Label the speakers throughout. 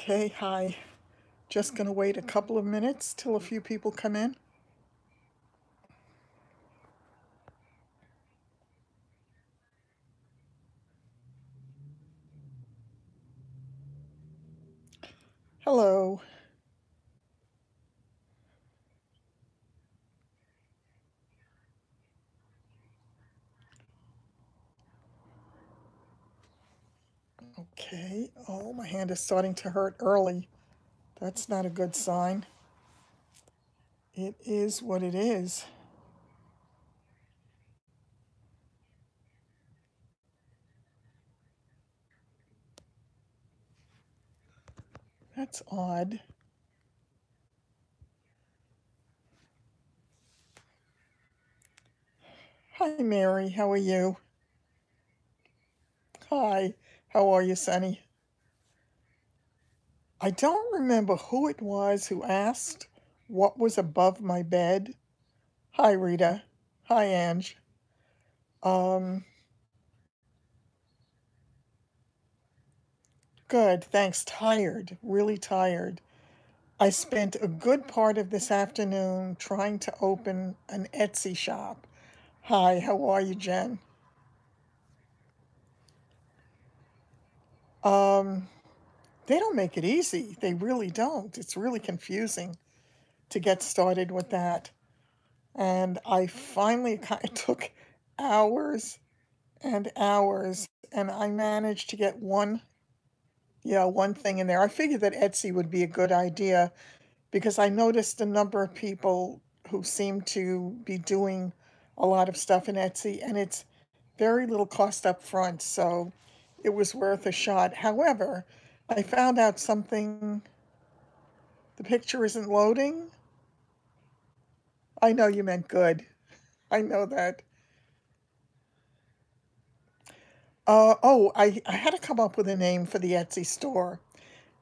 Speaker 1: Okay, hi. Just gonna wait a couple of minutes till a few people come in. Hello. Okay. Oh, my hand is starting to hurt early. That's not a good sign. It is what it is. That's odd. Hi, Mary. How are you? Hi. How are you, Sonny? I don't remember who it was who asked what was above my bed. Hi, Rita. Hi, Ange. Um, Good. Thanks. Tired. Really tired. I spent a good part of this afternoon trying to open an Etsy shop. Hi, how are you, Jen? Um, they don't make it easy. They really don't. It's really confusing to get started with that. And I finally, it took hours and hours, and I managed to get one thing in there. I figured that Etsy would be a good idea because I noticed a number of people who seem to be doing a lot of stuff in Etsy, and it's very little cost up front, so it was worth a shot. However, I found out something. The picture isn't loading. I know you meant good. I know that. I had to come up with a name for the Etsy store.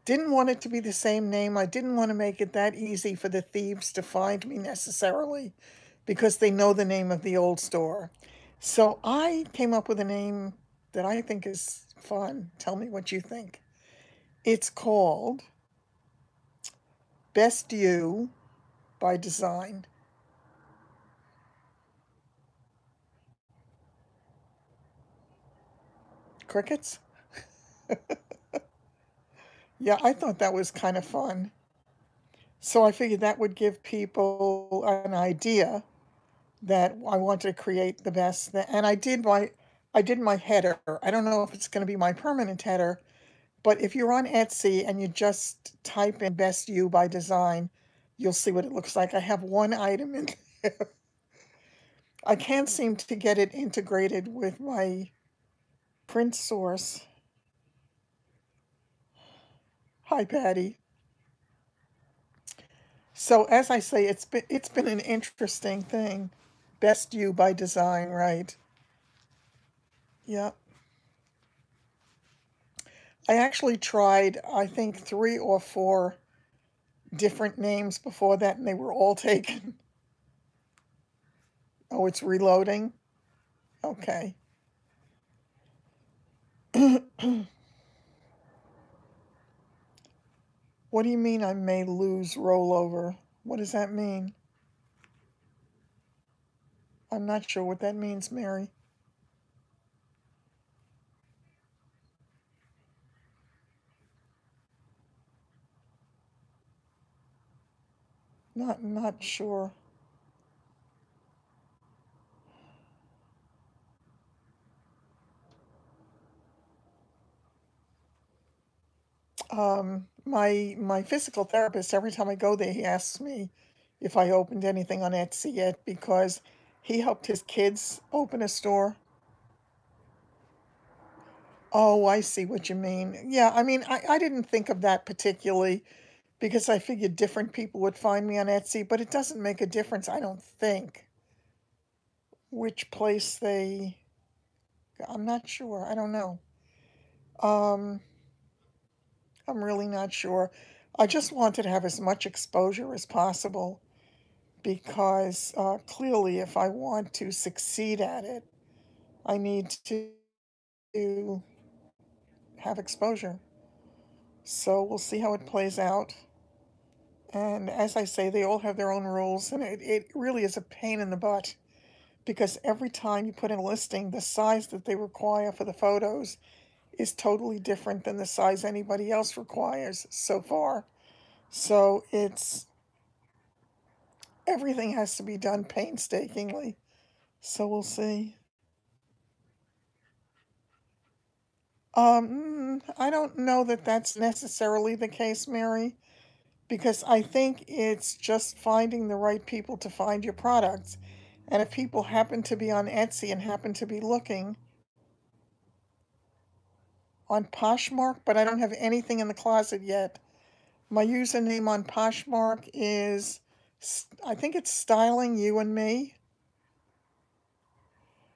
Speaker 1: Didn't want it to be the same name. I didn't want to make it that easy for the thieves to find me necessarily because they know the name of the old store. So I came up with a name that I think is fun. Tell me what you think. It's called Best You by Design. Crickets? Yeah, I thought that was kind of fun. So I figured that would give people an idea that I wanted to create the best. And I did my header. I don't know if it's going to be my permanent header, but if you're on Etsy and you just type in Best You by Design, you'll see what it looks like. I have one item in there. I can't seem to get it integrated with my print source. Hi, Patty. So as I say, it's been an interesting thing. Best You by Design, right? Yeah. I actually tried, I think, 3 or 4 different names before that, and they were all taken. Oh, it's reloading? Okay. What do you mean I may lose rollover? What does that mean? I'm not sure what that means, Mary. Not sure. My physical therapist, every time I go there, he asks me if I opened anything on Etsy yet because he helped his kids open a store. Oh, I see what you mean. Yeah, I mean, I didn't think of that particularly because I figured different people would find me on Etsy, but it doesn't make a difference, I don't think, which place they. I'm not sure. I don't know. Um, I'm really not sure. I just wanted to have as much exposure as possible because clearly, if I want to succeed at it, I need to have exposure. So we'll see how it plays out. And as I say, they all have their own rules, and it really is a pain in the butt because every time you put in a listing, the size that they require for the photos is totally different than the size anybody else requires so far. So it's everything has to be done painstakingly. So we'll see. I don't know that that's necessarily the case, Mary, because I think it's just finding the right people to find your products. And if people happen to be on Etsy and happen to be looking on Poshmark, but I don't have anything in the closet yet. My username on Poshmark is, I think it's Styling You and Me.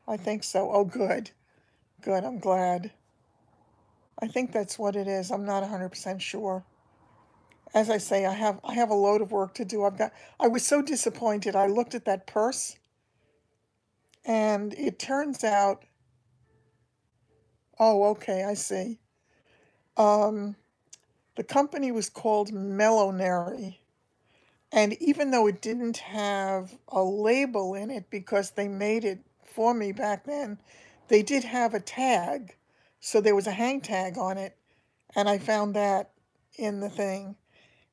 Speaker 1: I think so. Oh, good. Good. I'm glad. I think that's what it is. I'm not 100% sure. As I say, I have a load of work to do. I was so disappointed. I looked at that purse and it turns out, oh, okay, I see. Um, the company was called Mellonary. And even though it didn't have a label in it because they made it for me back then, they did have a tag. So there was a hang tag on it, and I found that in the thing.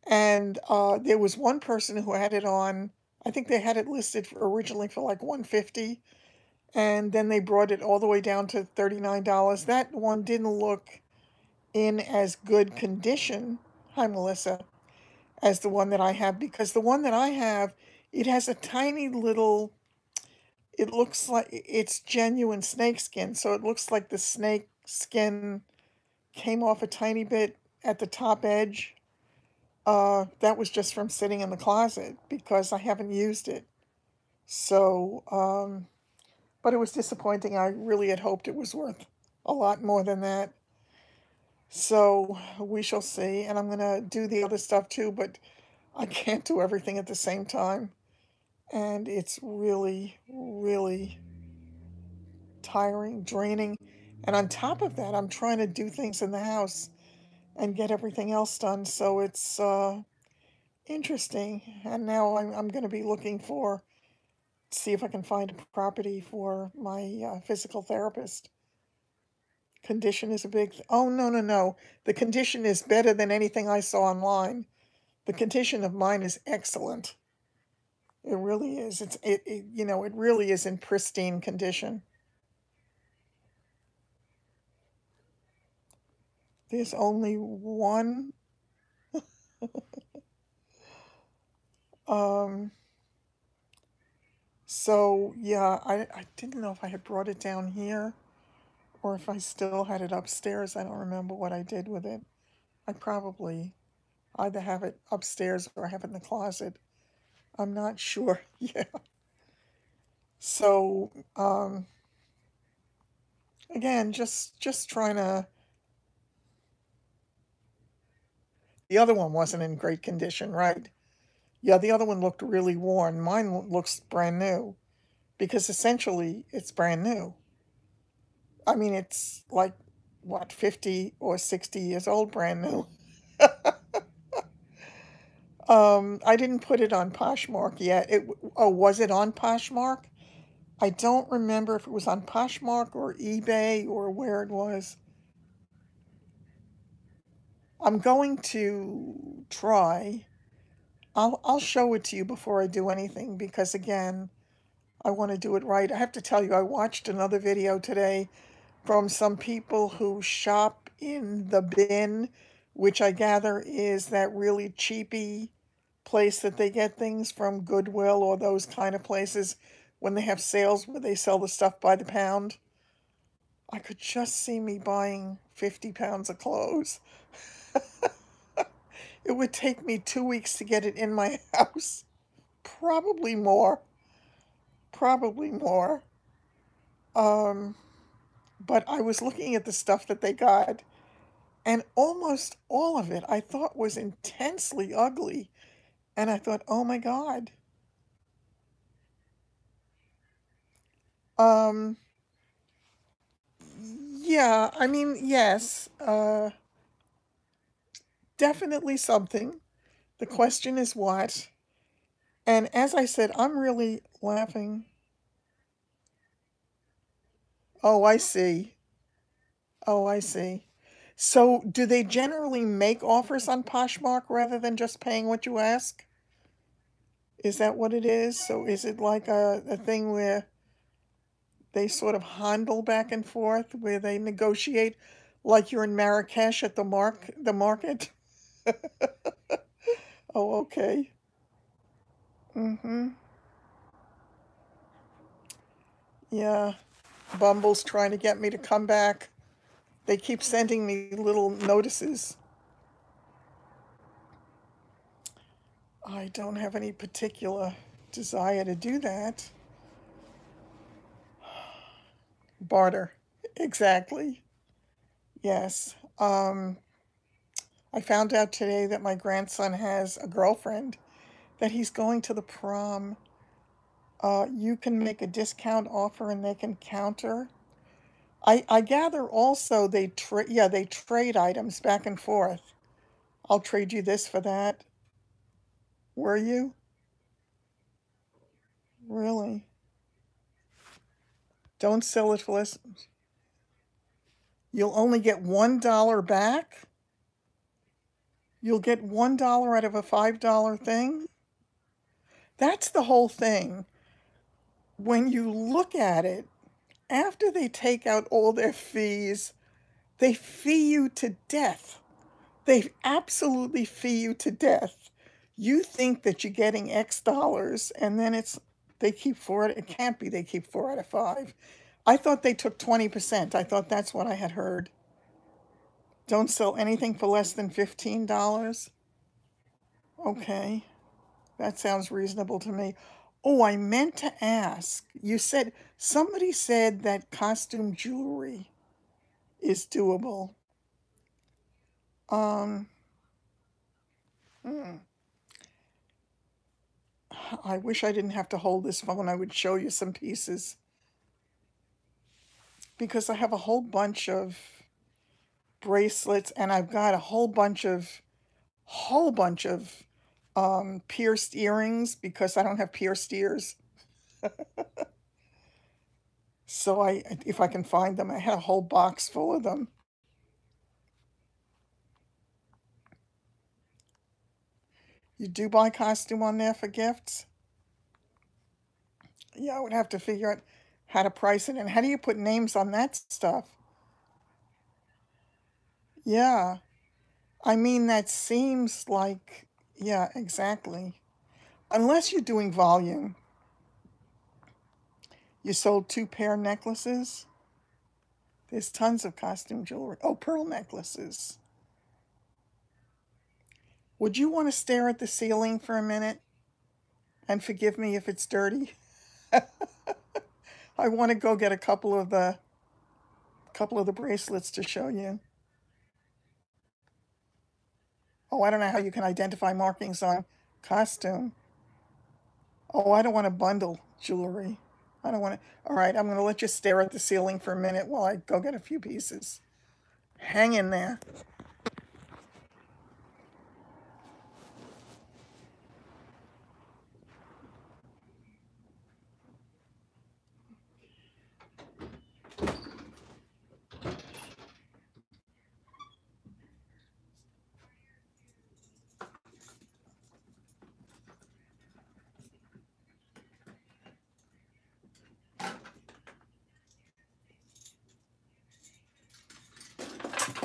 Speaker 1: And there was one person who had it on, I think they had it listed originally for like 150, and then they brought it all the way down to $39. That one didn't look in as good condition. Hi, Melissa, as the one that I have because the one that I have, it has a tiny little, it looks like it's genuine snake skin, so it looks like the snake skin came off a tiny bit at the top edge. That was just from sitting in the closet because I haven't used it. So, but it was disappointing. I really had hoped it was worth a lot more than that. So we shall see. And I'm going to do the other stuff too, but I can't do everything at the same time. And it's really, really tiring, draining. And on top of that, I'm trying to do things in the house and get everything else done. So it's interesting. And now I'm going to be looking for, see if I can find a property for my physical therapist. Condition is a big, oh, no, no, no. The condition is better than anything I saw online. The condition of mine is excellent. It really is. It really is in pristine condition. There's only one. Um, so yeah, I didn't know if I had brought it down here or if I still had it upstairs. I don't remember what I did with it. I probably either have it upstairs or I have it in the closet. I'm not sure. Yeah. So again, just trying to. The other one wasn't in great condition, right? Yeah, the other one looked really worn. Mine looks brand new because essentially it's brand new. I mean, it's like, what, 50 or 60 years old, brand new. I didn't put it on Poshmark yet. Oh, was it on Poshmark? I don't remember if it was on Poshmark or eBay or where it was. I'm going to try. I'll show it to you before I do anything because again, I want to do it right. I have to tell you, I watched another video today from some people who shop in the bin, which I gather is that really cheapy place that they get things from, Goodwill or those kind of places when they have sales where they sell the stuff by the pound. I could just see me buying 50 pounds of clothes. It would take me 2 weeks to get it in my house. Probably more. Probably more. Um, but I was looking at the stuff that they got, and almost all of it I thought was intensely ugly. And I thought, oh my God. Um, yeah, I mean, yes. definitely something. The question is what? And as I said, I'm really laughing. Oh, I see. Oh, I see. So, do they generally make offers on Poshmark rather than just paying what you ask? Is that what it is? So, is it like a thing where they sort of handle back and forth, where they negotiate like you're in Marrakesh at the market? Oh, okay. Mm-hmm. Yeah. Bumble's trying to get me to come back. They keep sending me little notices. I don't have any particular desire to do that. Barter. Exactly. Yes. I found out today that my grandson has a girlfriend, that he's going to the prom. You can make a discount offer and they can counter. I gather also they trade items back and forth. I'll trade you this for that. Were you? Really? Don't sell it for less. You'll only get $1 back? You'll get $1 out of a $5 thing? That's the whole thing. When you look at it, after they take out all their fees, they fee you to death. They absolutely fee you to death. You think that you're getting X dollars, and then they keep four. It can't be they keep 4 out of 5. I thought they took 20%. I thought that's what I had heard. Don't sell anything for less than $15. Okay, that sounds reasonable to me. Oh, I meant to ask. Somebody said that costume jewelry is doable. Um, hmm, I wish I didn't have to hold this phone. I would show you some pieces because I have a whole bunch of bracelets and I've got a whole bunch of pierced earrings because I don't have pierced ears. So if I can find them, I had a whole box full of them. You do buy costume on there for gifts? Yeah, I would have to figure out how to price it and how do you put names on that stuff? Yeah, I mean, that seems like, yeah, exactly. Unless you're doing volume. You sold 2 pair necklaces? There's tons of costume jewelry. Oh, pearl necklaces. Would you want to stare at the ceiling for a minute and forgive me if it's dirty? I want to go get a couple of the bracelets to show you. Oh, I don't know how you can identify markings on costume. Oh, I don't want to bundle jewelry. I don't want to. All right, I'm going to let you stare at the ceiling for a minute while I go get a few pieces. Hang in there.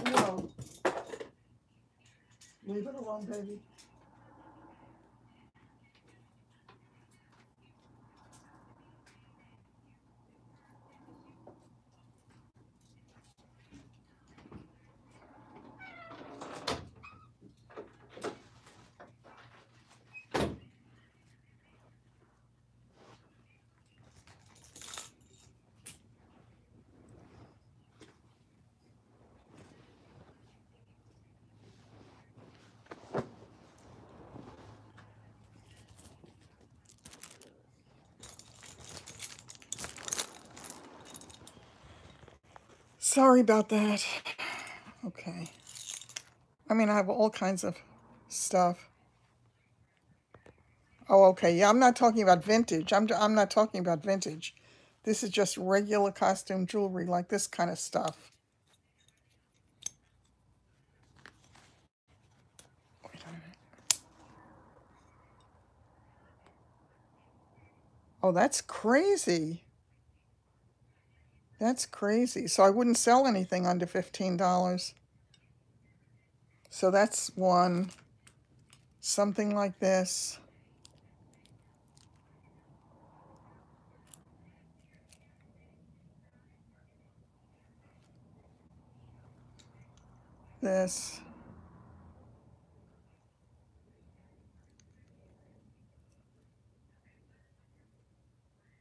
Speaker 1: No, leave it alone, baby. Sorry about that. Okay. I mean, I have all kinds of stuff. Oh, okay. Yeah, I'm not talking about vintage. I'm not talking about vintage. This is just regular costume jewelry, like this kind of stuff. Wait a minute. Oh, that's crazy. That's crazy. So I wouldn't sell anything under $15. So that's one. Something like this. This.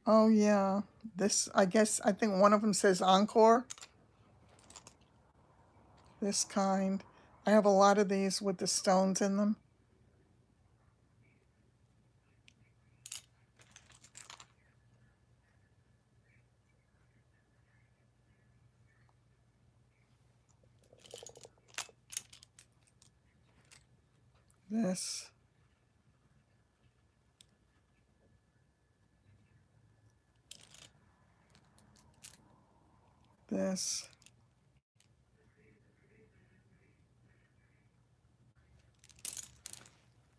Speaker 1: Oh, yeah. This, I guess, I think one of them says Encore. This kind. I have a lot of these with the stones in them. This. This.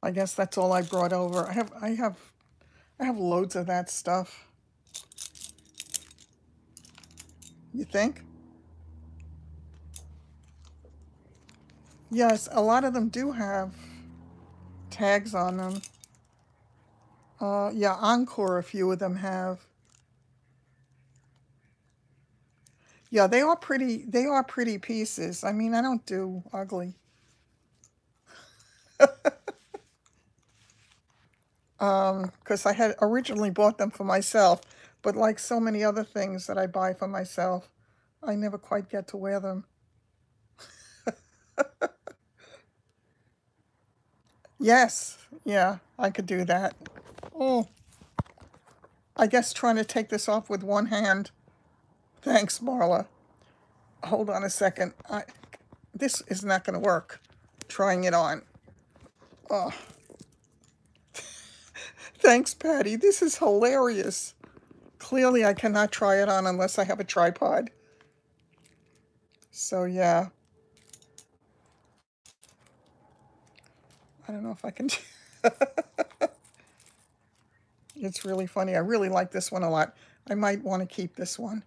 Speaker 1: I guess that's all I brought over. I have loads of that stuff. You think? Yes, a lot of them do have tags on them. Yeah, Encore, a few of them have. Yeah, they are pretty. They are pretty pieces. I mean, I don't do ugly. Because I had originally bought them for myself, but like so many other things that I buy for myself, I never quite get to wear them. Yes, yeah, I could do that. Oh, I guess trying to take this off with one hand. Thanks, Marla. Hold on a second. This is not going to work. Trying it on. Oh, thanks, Patty. This is hilarious. Clearly, I cannot try it on unless I have a tripod. So, yeah. I don't know if I can. It's really funny. I really like this one a lot. I might want to keep this one.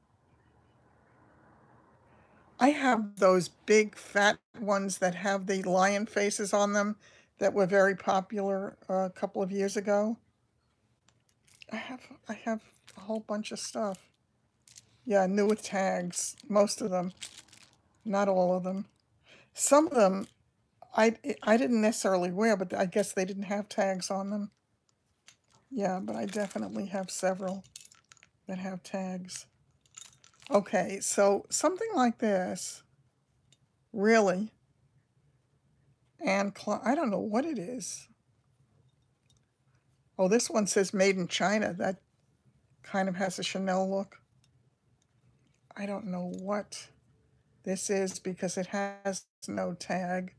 Speaker 1: I have those big fat ones that have the lion faces on them that were very popular a couple of years ago. I have a whole bunch of stuff. Yeah, new with tags. Most of them, not all of them. Some of them I didn't necessarily wear, but I guess they didn't have tags on them. Yeah, but I definitely have several that have tags. Okay, so something like this, really, and I don't know what it is. Oh, this one says made in China. That kind of has a Chanel look. I don't know what this is because it has no tag.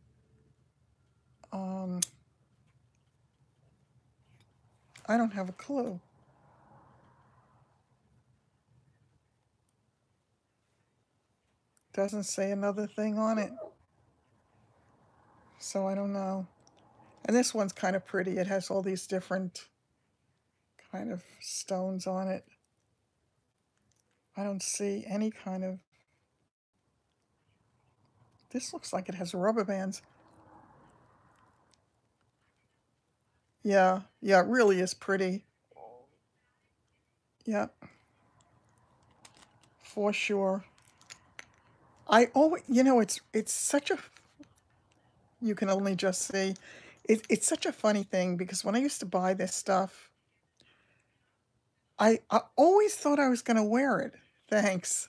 Speaker 1: I don't have a clue. Doesn't say another thing on it. So I don't know. And this one's kind of pretty. It has all these different kind of stones on it. I don't see any kind of... This looks like it has rubber bands. Yeah, yeah, it really is pretty. Yeah, for sure. I always, it's such a, you can only just see, it's such a funny thing because when I used to buy this stuff, I always thought I was going to wear it. Thanks.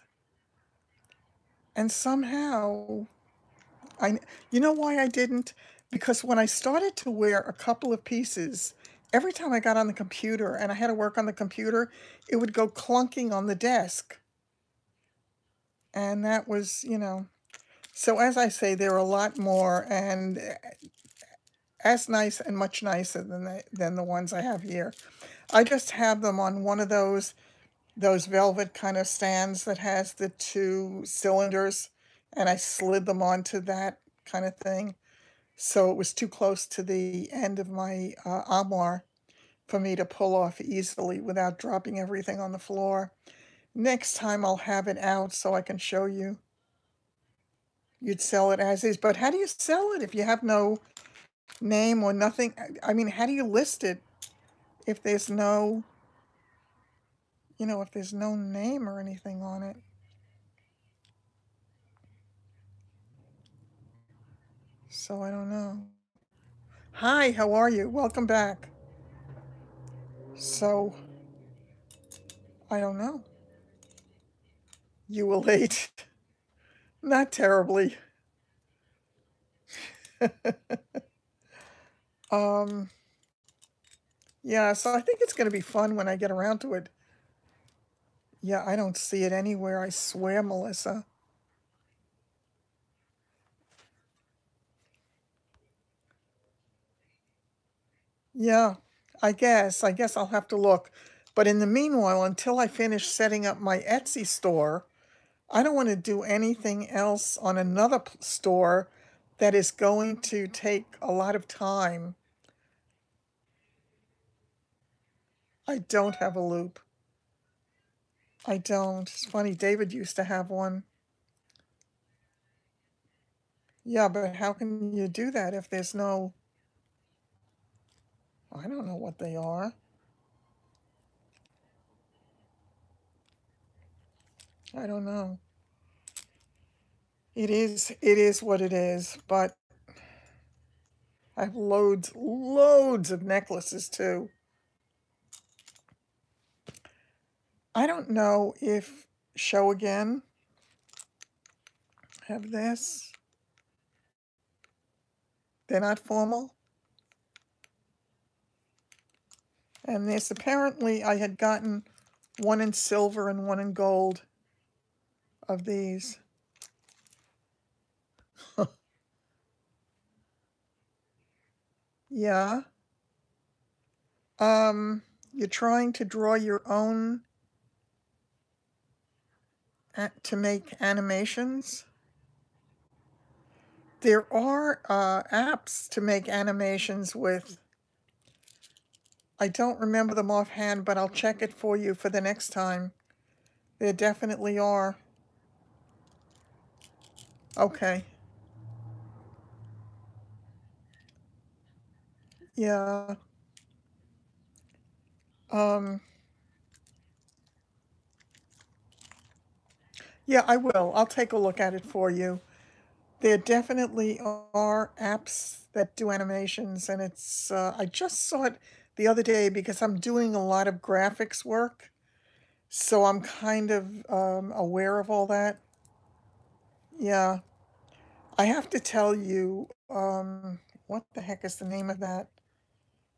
Speaker 1: And somehow, you know why I didn't? Because when I started to wear a couple of pieces, every time I got on the computer and I had to work on the computer, it would go clunking on the desk. And that was, So as I say, they're a lot more and as nice and much nicer than the ones I have here. I just have them on one of those velvet kind of stands that has the two cylinders, and I slid them onto that kind of thing. So it was too close to the end of my armoire for me to pull off easily without dropping everything on the floor. Next time I'll have it out so I can show you. You'd sell it as is, but how do you sell it if you have no name or nothing? I mean, how do you list it if there's no, if there's no name or anything on it? So I don't know. Hi, how are you? Welcome back. So, I don't know. You were late. Not terribly. Um, yeah, so I think it's going to be fun when I get around to it. Yeah, I don't see it anywhere, I swear, Melissa. Yeah, I guess I'll have to look. But in the meanwhile, until I finish setting up my Etsy store, I don't want to do anything else on another store that is going to take a lot of time. I don't have a loop. I don't. It's funny, David used to have one. Yeah, but how can you do that if there's no, I don't know what they are. I don't know. It is what it is, but I have loads of necklaces too. I don't know if Show Again have this. They're not formal. And this apparently I had gotten one in silver and one in gold of these. Yeah. You're trying to draw your own to make animations. There are apps to make animations with. I don't remember them offhand, but I'll check it for you for the next time. There definitely are. Okay. Yeah. Um, yeah, I will. I'll take a look at it for you. There definitely are apps that do animations, and I just saw it the other day because I'm doing a lot of graphics work, so I'm kind of aware of all that. Yeah. I have to tell you, what the heck is the name of that?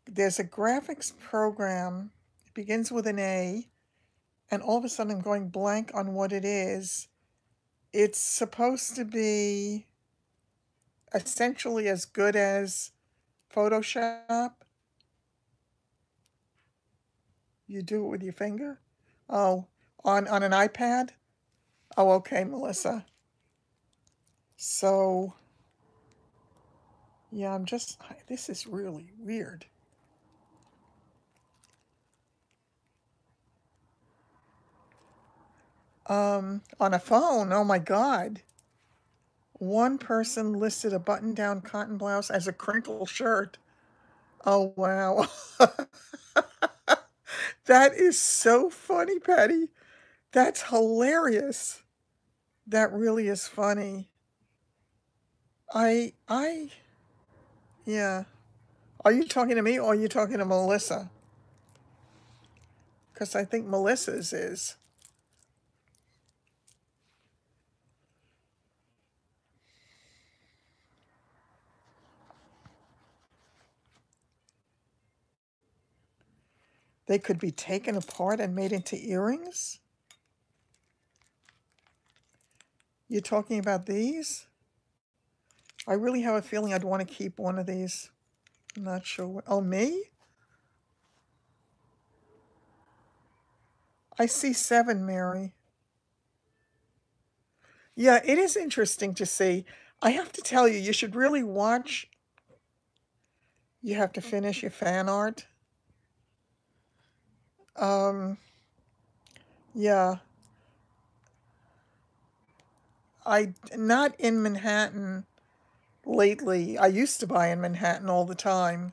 Speaker 1: There's a graphics program. It begins with an A, and all of a sudden I'm going blank on what it is. It's supposed to be essentially as good as Photoshop. You do it with your finger? Oh, on an iPad? Oh, okay, Melissa. So, yeah, this is really weird. On a phone, oh my God. One person listed a button-down cotton blouse as a crinkle shirt. Oh, wow. That is so funny, Patty. That's hilarious. That really is funny. I yeah. Are you talking to me or are you talking to Melissa? Because I think Melissa's is. They could be taken apart and made into earrings? You're talking about these? I really have a feeling I'd want to keep one of these. I'm not sure what. Oh, me? I see 7, Mary. Yeah, it is interesting to see. I have to tell you, you should really watch. You have to finish your fan art. Um, yeah, I not in Manhattan lately. I used to buy in Manhattan all the time,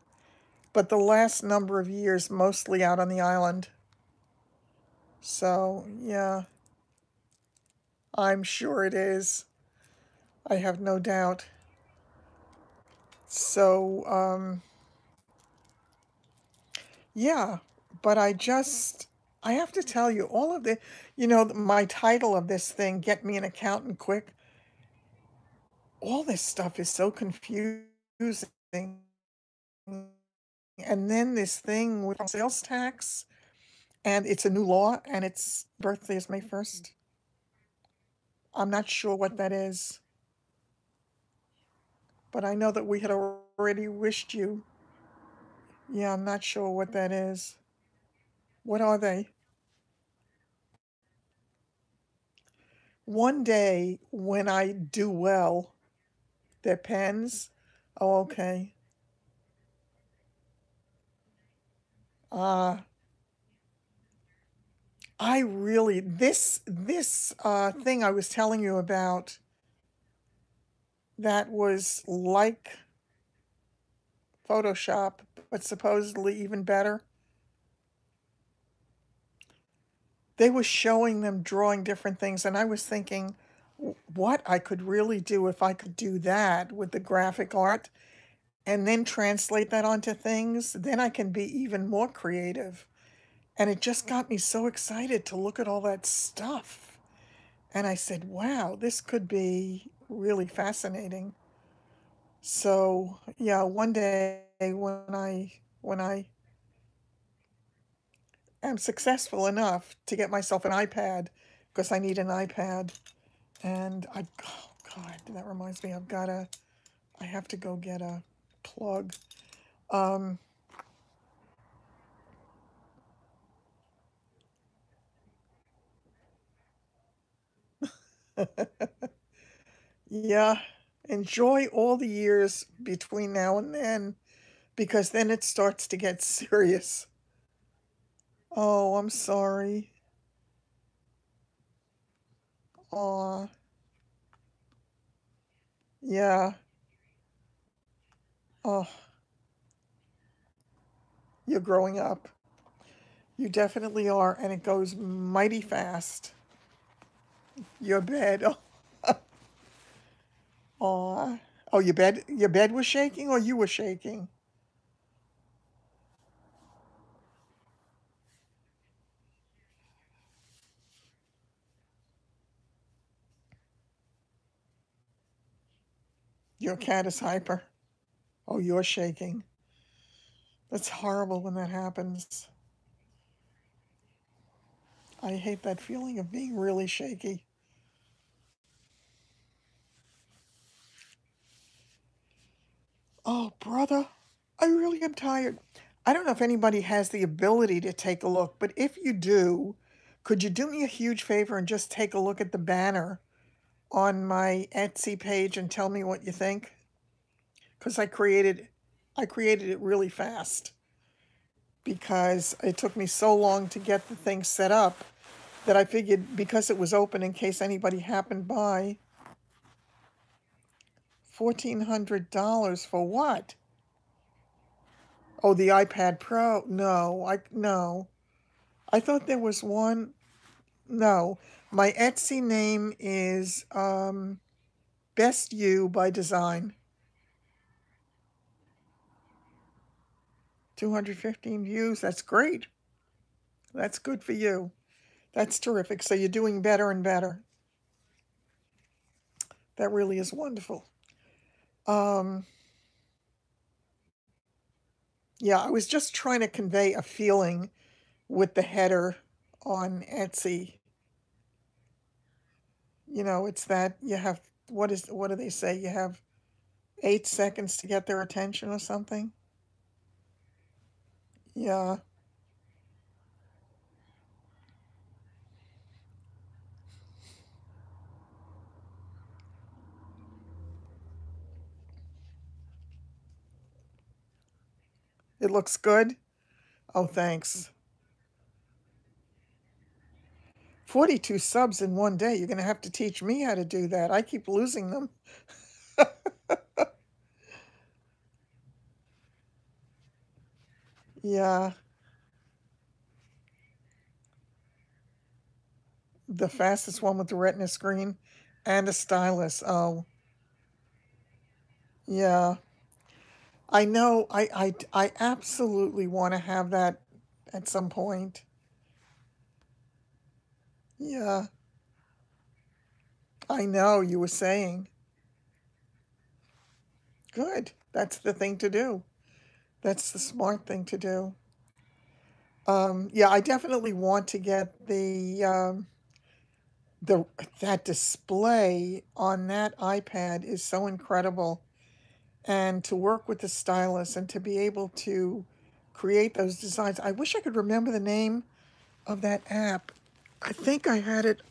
Speaker 1: but the last number of years mostly out on the island. So, yeah, I'm sure it is. I have no doubt. So, yeah, but I have to tell you, all of the, my title of this thing, Get Me an Accountant Quick, all this stuff is so confusing. And then this thing with sales tax, and it's a new law, and its birthday is May 1st. I'm not sure what that is, but I know that we had already wished you. Yeah, I'm not sure what that is. What are they? One day when I do well, they're pens. Oh, okay. Uh, I really this thing I was telling you about that was like Photoshop, but supposedly even better. They were showing them drawing different things, and I was thinking what I could really do if I could do that with the graphic art and then translate that onto things, then I can be even more creative. And it just got me so excited to look at all that stuff. And I said, wow, this could be really fascinating. So, yeah, one day when I am successful enough to get myself an iPad, because I need an iPad, and oh God, that reminds me, I have to go get a plug. Um, yeah, enjoy all the years between now and then, because then it starts to get serious. Oh, I'm sorry. Aw, yeah. Oh, you're growing up. You definitely are, and it goes mighty fast. Your bed. Oh, oh, your bed was shaking, or you were shaking? Your cat is hyper. Oh, you're shaking. That's horrible when that happens. I hate that feeling of being really shaky. Oh, brother, I really am tired. I don't know if anybody has the ability to take a look, but if you do, could you do me a huge favor and just take a look at the banner on my Etsy page and tell me what you think? Because I created it really fast because it took me so long to get the thing set up that I figured because it was open in case anybody happened by. $1,400 for what? Oh, the iPad Pro. No. I thought there was one. No. My Etsy name is Best You by Design. 215 views. That's great. That's good for you. That's terrific. So you're doing better and better. That really is wonderful. Um, yeah, I was just trying to convey a feeling with the header on Etsy. It's that you have what do they say? You have 8 seconds to get their attention or something. Yeah, it looks good. Oh, thanks. 42 subs in one day. You're going to have to teach me how to do that. I keep losing them. Yeah, the fastest one with the retina screen and a stylus. Oh, yeah. I know. I absolutely want to have that at some point. Yeah, I know you were saying. Good. That's the thing to do. That's the smart thing to do. Yeah, I definitely want to get the that display on that iPad is so incredible, and to work with the stylus and to be able to create those designs. I wish I could remember the name of that app. I think I had it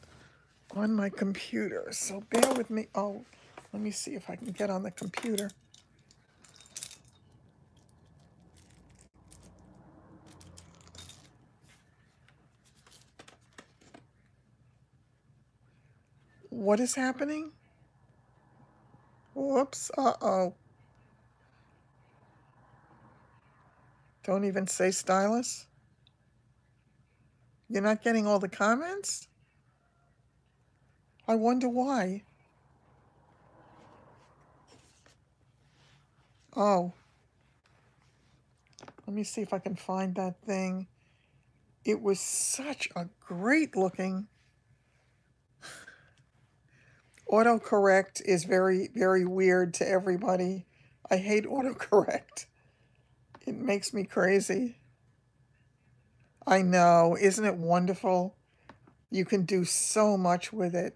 Speaker 1: on my computer, so bear with me. Oh, let me see if I can get on the computer. What is happening? Whoops. Uh-oh. Don't even say stylus. You're not getting all the comments? I wonder why. Oh, let me see if I can find that thing. It was such a great looking. Autocorrect is very, very weird to everybody. I hate autocorrect. It makes me crazy. I know. Isn't it wonderful? You can do so much with it.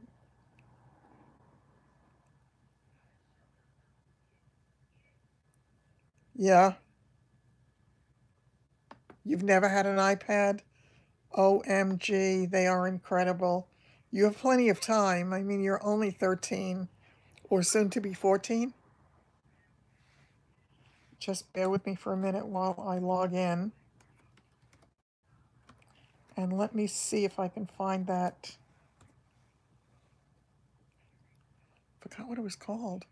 Speaker 1: Yeah. You've never had an iPad? OMG, they are incredible. You have plenty of time. I mean, you're only 13 or soon to be 14. Just bear with me for a minute while I log in. And let me see if I can find that. Forgot what it was called.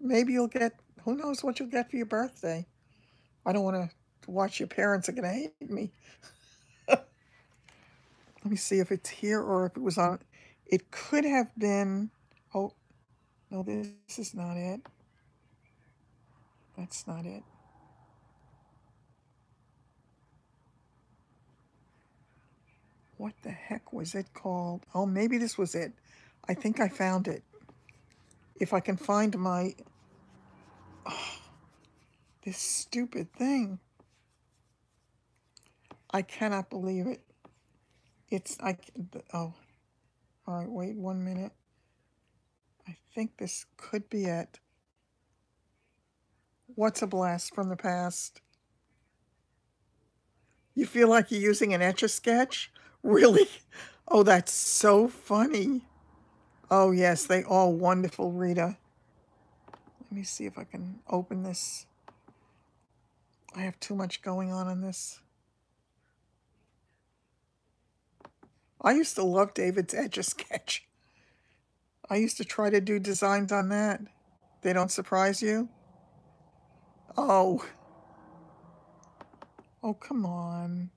Speaker 1: Maybe you'll get, who knows what you'll get for your birthday. I don't want to watch your parents are going to hate me. Let me see if it's here or if it was on. It could have been, oh, no, this is not it. That's not it. What the heck was it called? Oh, maybe this was it. I think I found it. If I can find my, oh, this stupid thing. I cannot believe it. It's, oh, all right, wait 1 minute. I think this could be it. What's a blast from the past? You feel like you're using an Etch-a-Sketch? Really? Oh, that's so funny. Oh, yes, they are wonderful, Rita. Let me see if I can open this. I have too much going on this. I used to love David's Etch-a-Sketch. I used to try to do designs on that. They don't surprise you? Oh. Oh, come on.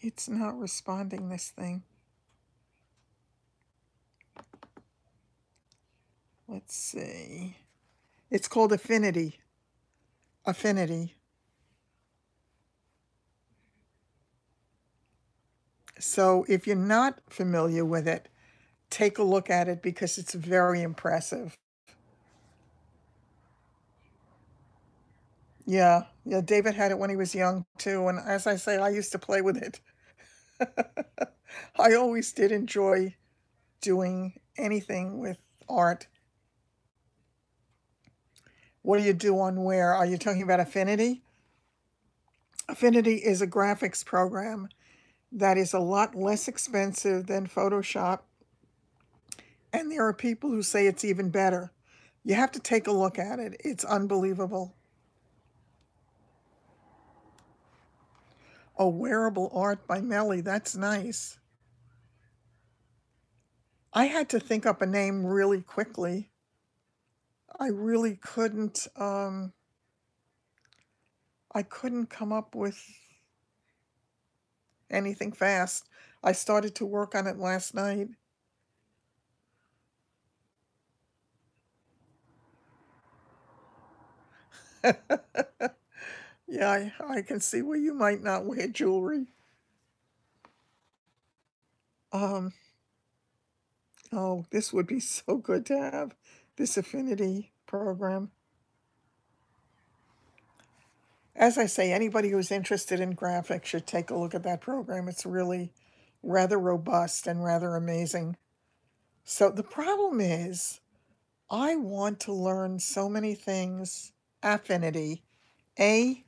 Speaker 1: It's not responding, this thing. Let's see. It's called Affinity. Affinity. So if you're not familiar with it, take a look at it because it's very impressive. Yeah, yeah, David had it when he was young too, and as I say, I used to play with it. I always did enjoy doing anything with art. What do you do on where? Are you talking about Affinity? Affinity is a graphics program that is a lot less expensive than Photoshop, and there are people who say it's even better. You have to take a look at it. It's unbelievable. Oh, Wearable Art by Melly. That's nice. I had to think up a name really quickly. I really I couldn't come up with anything fast. I started to work on it last night. Yeah, I can see where you might not wear jewelry. Um, oh, this would be so good to have, this affinity program. As I say, anybody who's interested in graphics should take a look at that program. It's really rather robust and rather amazing. So the problem is, I want to learn so many things. Affinity, Affinity,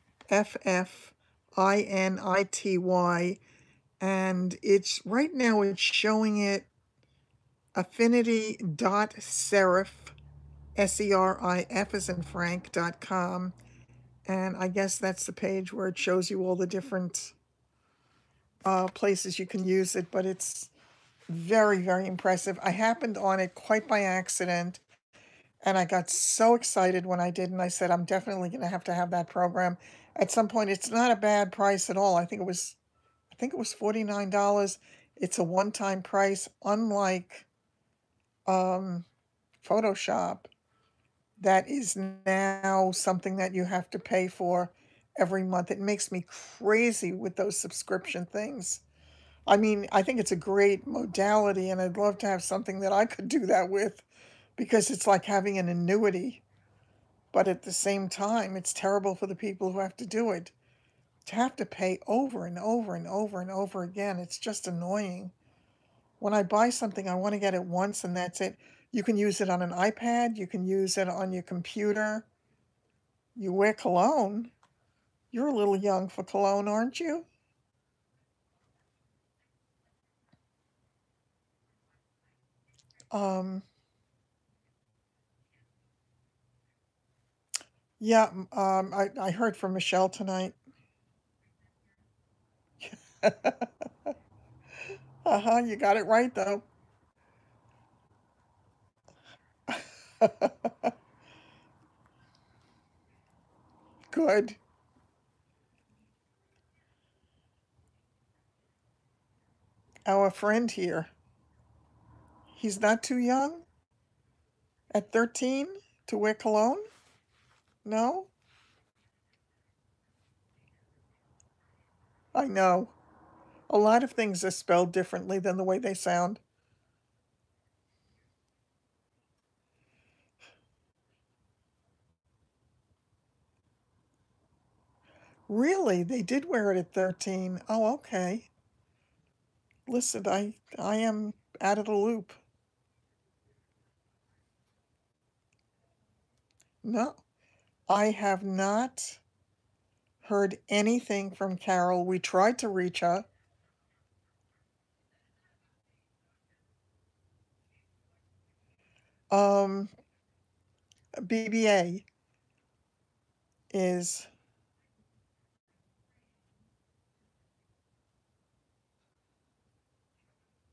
Speaker 1: and it's right now it's showing it affinity.serif, serif as in Frank.com, and I guess that's the page where it shows you all the different places you can use it, but it's very, very impressive. I happened on it quite by accident, and I got so excited when I did, and I said, I'm definitely going to have that program at some point. It's not a bad price at all. I think it was $49. It's a one-time price, unlike um, Photoshop, that is now something that you have to pay for every month. It makes me crazy with those subscription things. I mean, I think it's a great modality, and I'd love to have something that I could do that with because it's like having an annuity. But at the same time, it's terrible for the people who have to do it. To have to pay over and over and over and over again, it's just annoying. When I buy something, I want to get it once and that's it. You can use it on an iPad, you can use it on your computer. You wear cologne. You're a little young for cologne, aren't you? Um, yeah, I heard from Michelle tonight. Uh-huh, you got it right though. Good. Our friend here, he's not too young at 13 to wear cologne? No? I know. A lot of things are spelled differently than the way they sound. Really? They did wear it at 13. Oh, okay. Listen, I am out of the loop. No, I have not heard anything from Carol. We tried to reach her. Um, BBA is,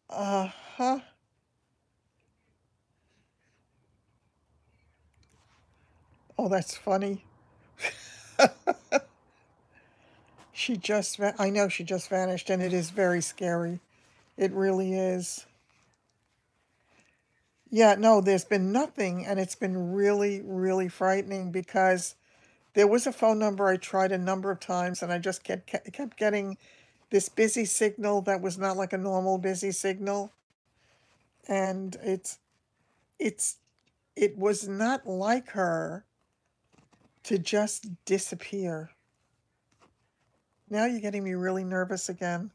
Speaker 1: uh-huh. Oh, that's funny. I know she just vanished, and it is very scary. It really is. Yeah, no, there's been nothing, and it's been really, really frightening because there was a phone number I tried a number of times, and I just kept getting this busy signal that was not like a normal busy signal, and it's it was not like her to just disappear. Now you're getting me really nervous again.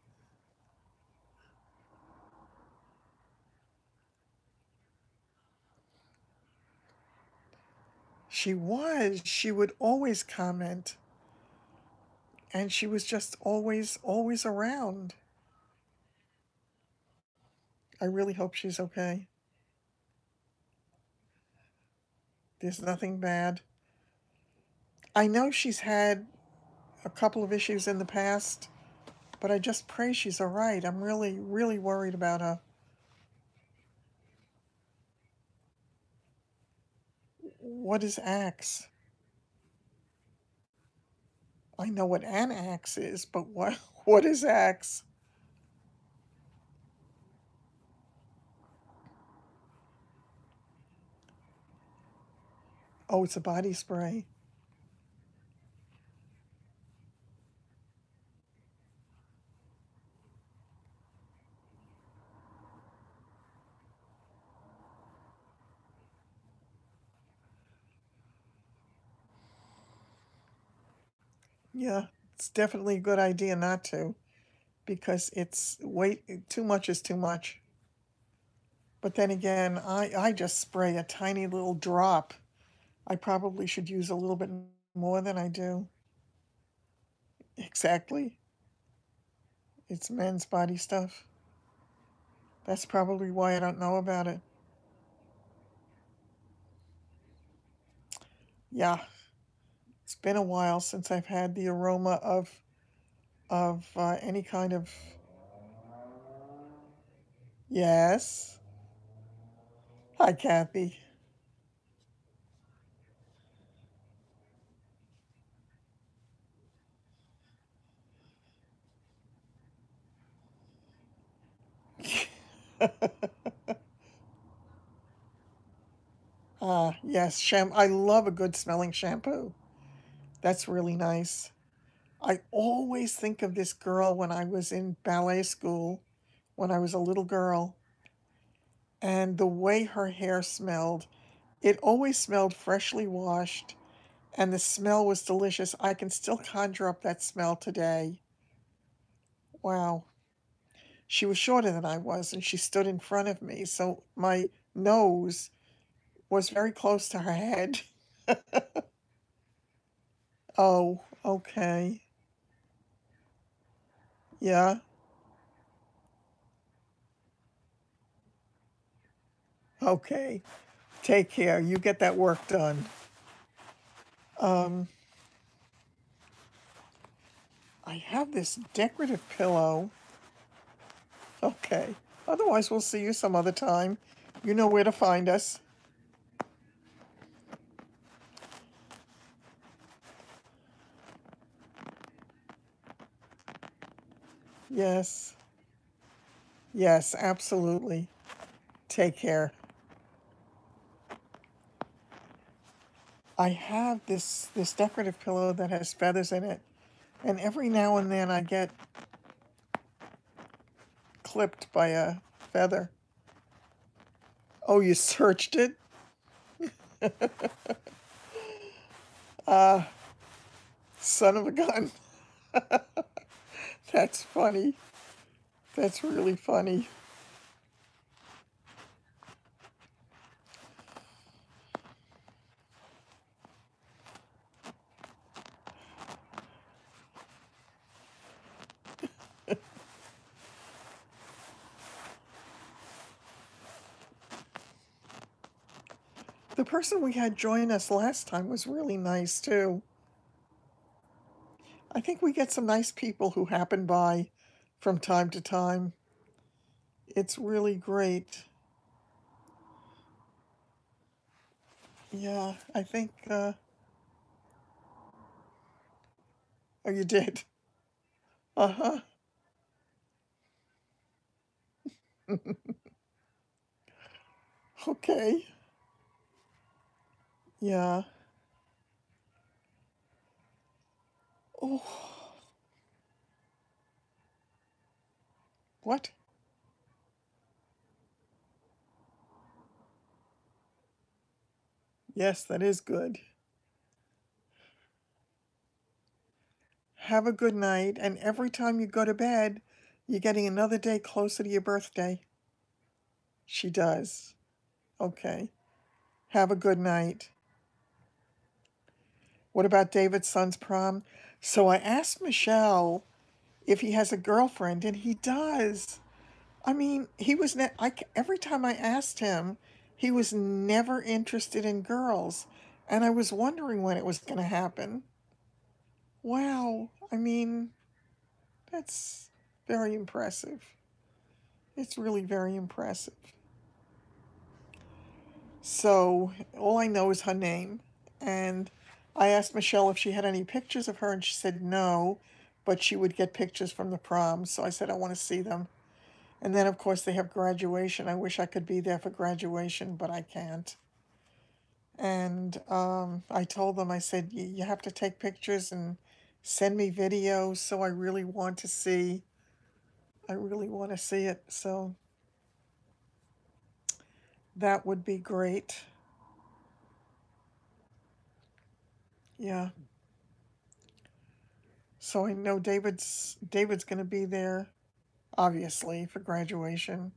Speaker 1: She was. She would always comment, and she was just always, always around. I really hope she's okay. There's nothing bad. I know she's had a couple of issues in the past, but I just pray she's all right. I'm really, really worried about her. What is axe? I know what an axe is, but what is axe? Oh, it's a body spray. Yeah, it's definitely a good idea not to, because it's way too much is too much. But then again, I just spray a tiny little drop. I probably should use a little bit more than I do. Exactly. It's men's body stuff. That's probably why I don't know about it. Yeah, it's been a while since I've had the aroma of any kind of. Yes. Hi, Kathy. Yes, I love a good smelling shampoo. That's really nice. I always think of this girl when I was in ballet school, when I was a little girl, and the way her hair smelled. It always smelled freshly washed, and the smell was delicious. I can still conjure up that smell today. Wow. She was shorter than I was, and she stood in front of me, so my nose was very close to her head. Oh, okay. Yeah, okay. Take care. You get that work done. Um, I have this decorative pillow. Okay. Otherwise, we'll see you some other time. You know where to find us. Yes. Yes, absolutely. Take care. I have this decorative pillow that has feathers in it, and every now and then I get clipped by a feather. Oh, you searched it? Ah, son of a gun. That's funny. That's really funny. The person we had join us last time was really nice too. I think we get some nice people who happen by from time to time. It's really great. Yeah, I think, oh, you did. Uh-huh. Okay. Yeah. Oh, what? Yes, that is good. Have a good night, and every time you go to bed, you're getting another day closer to your birthday. She does. Okay. Have a good night. What about David's son's prom? So I asked Michelle if he has a girlfriend, and he does. I mean, he was every time I asked him, he was never interested in girls, and I was wondering when it was going to happen. Wow, I mean, that's very impressive. It's really very impressive. So, all I know is her name, and I asked Michelle if she had any pictures of her, and she said no, but she would get pictures from the prom, so I said I want to see them. And then, of course, they have graduation. I wish I could be there for graduation, but I can't. And I told them, I said, you have to take pictures and send me videos. So I really want to see it. So that would be great. Yeah. So I know David's going to be there, obviously, for graduation.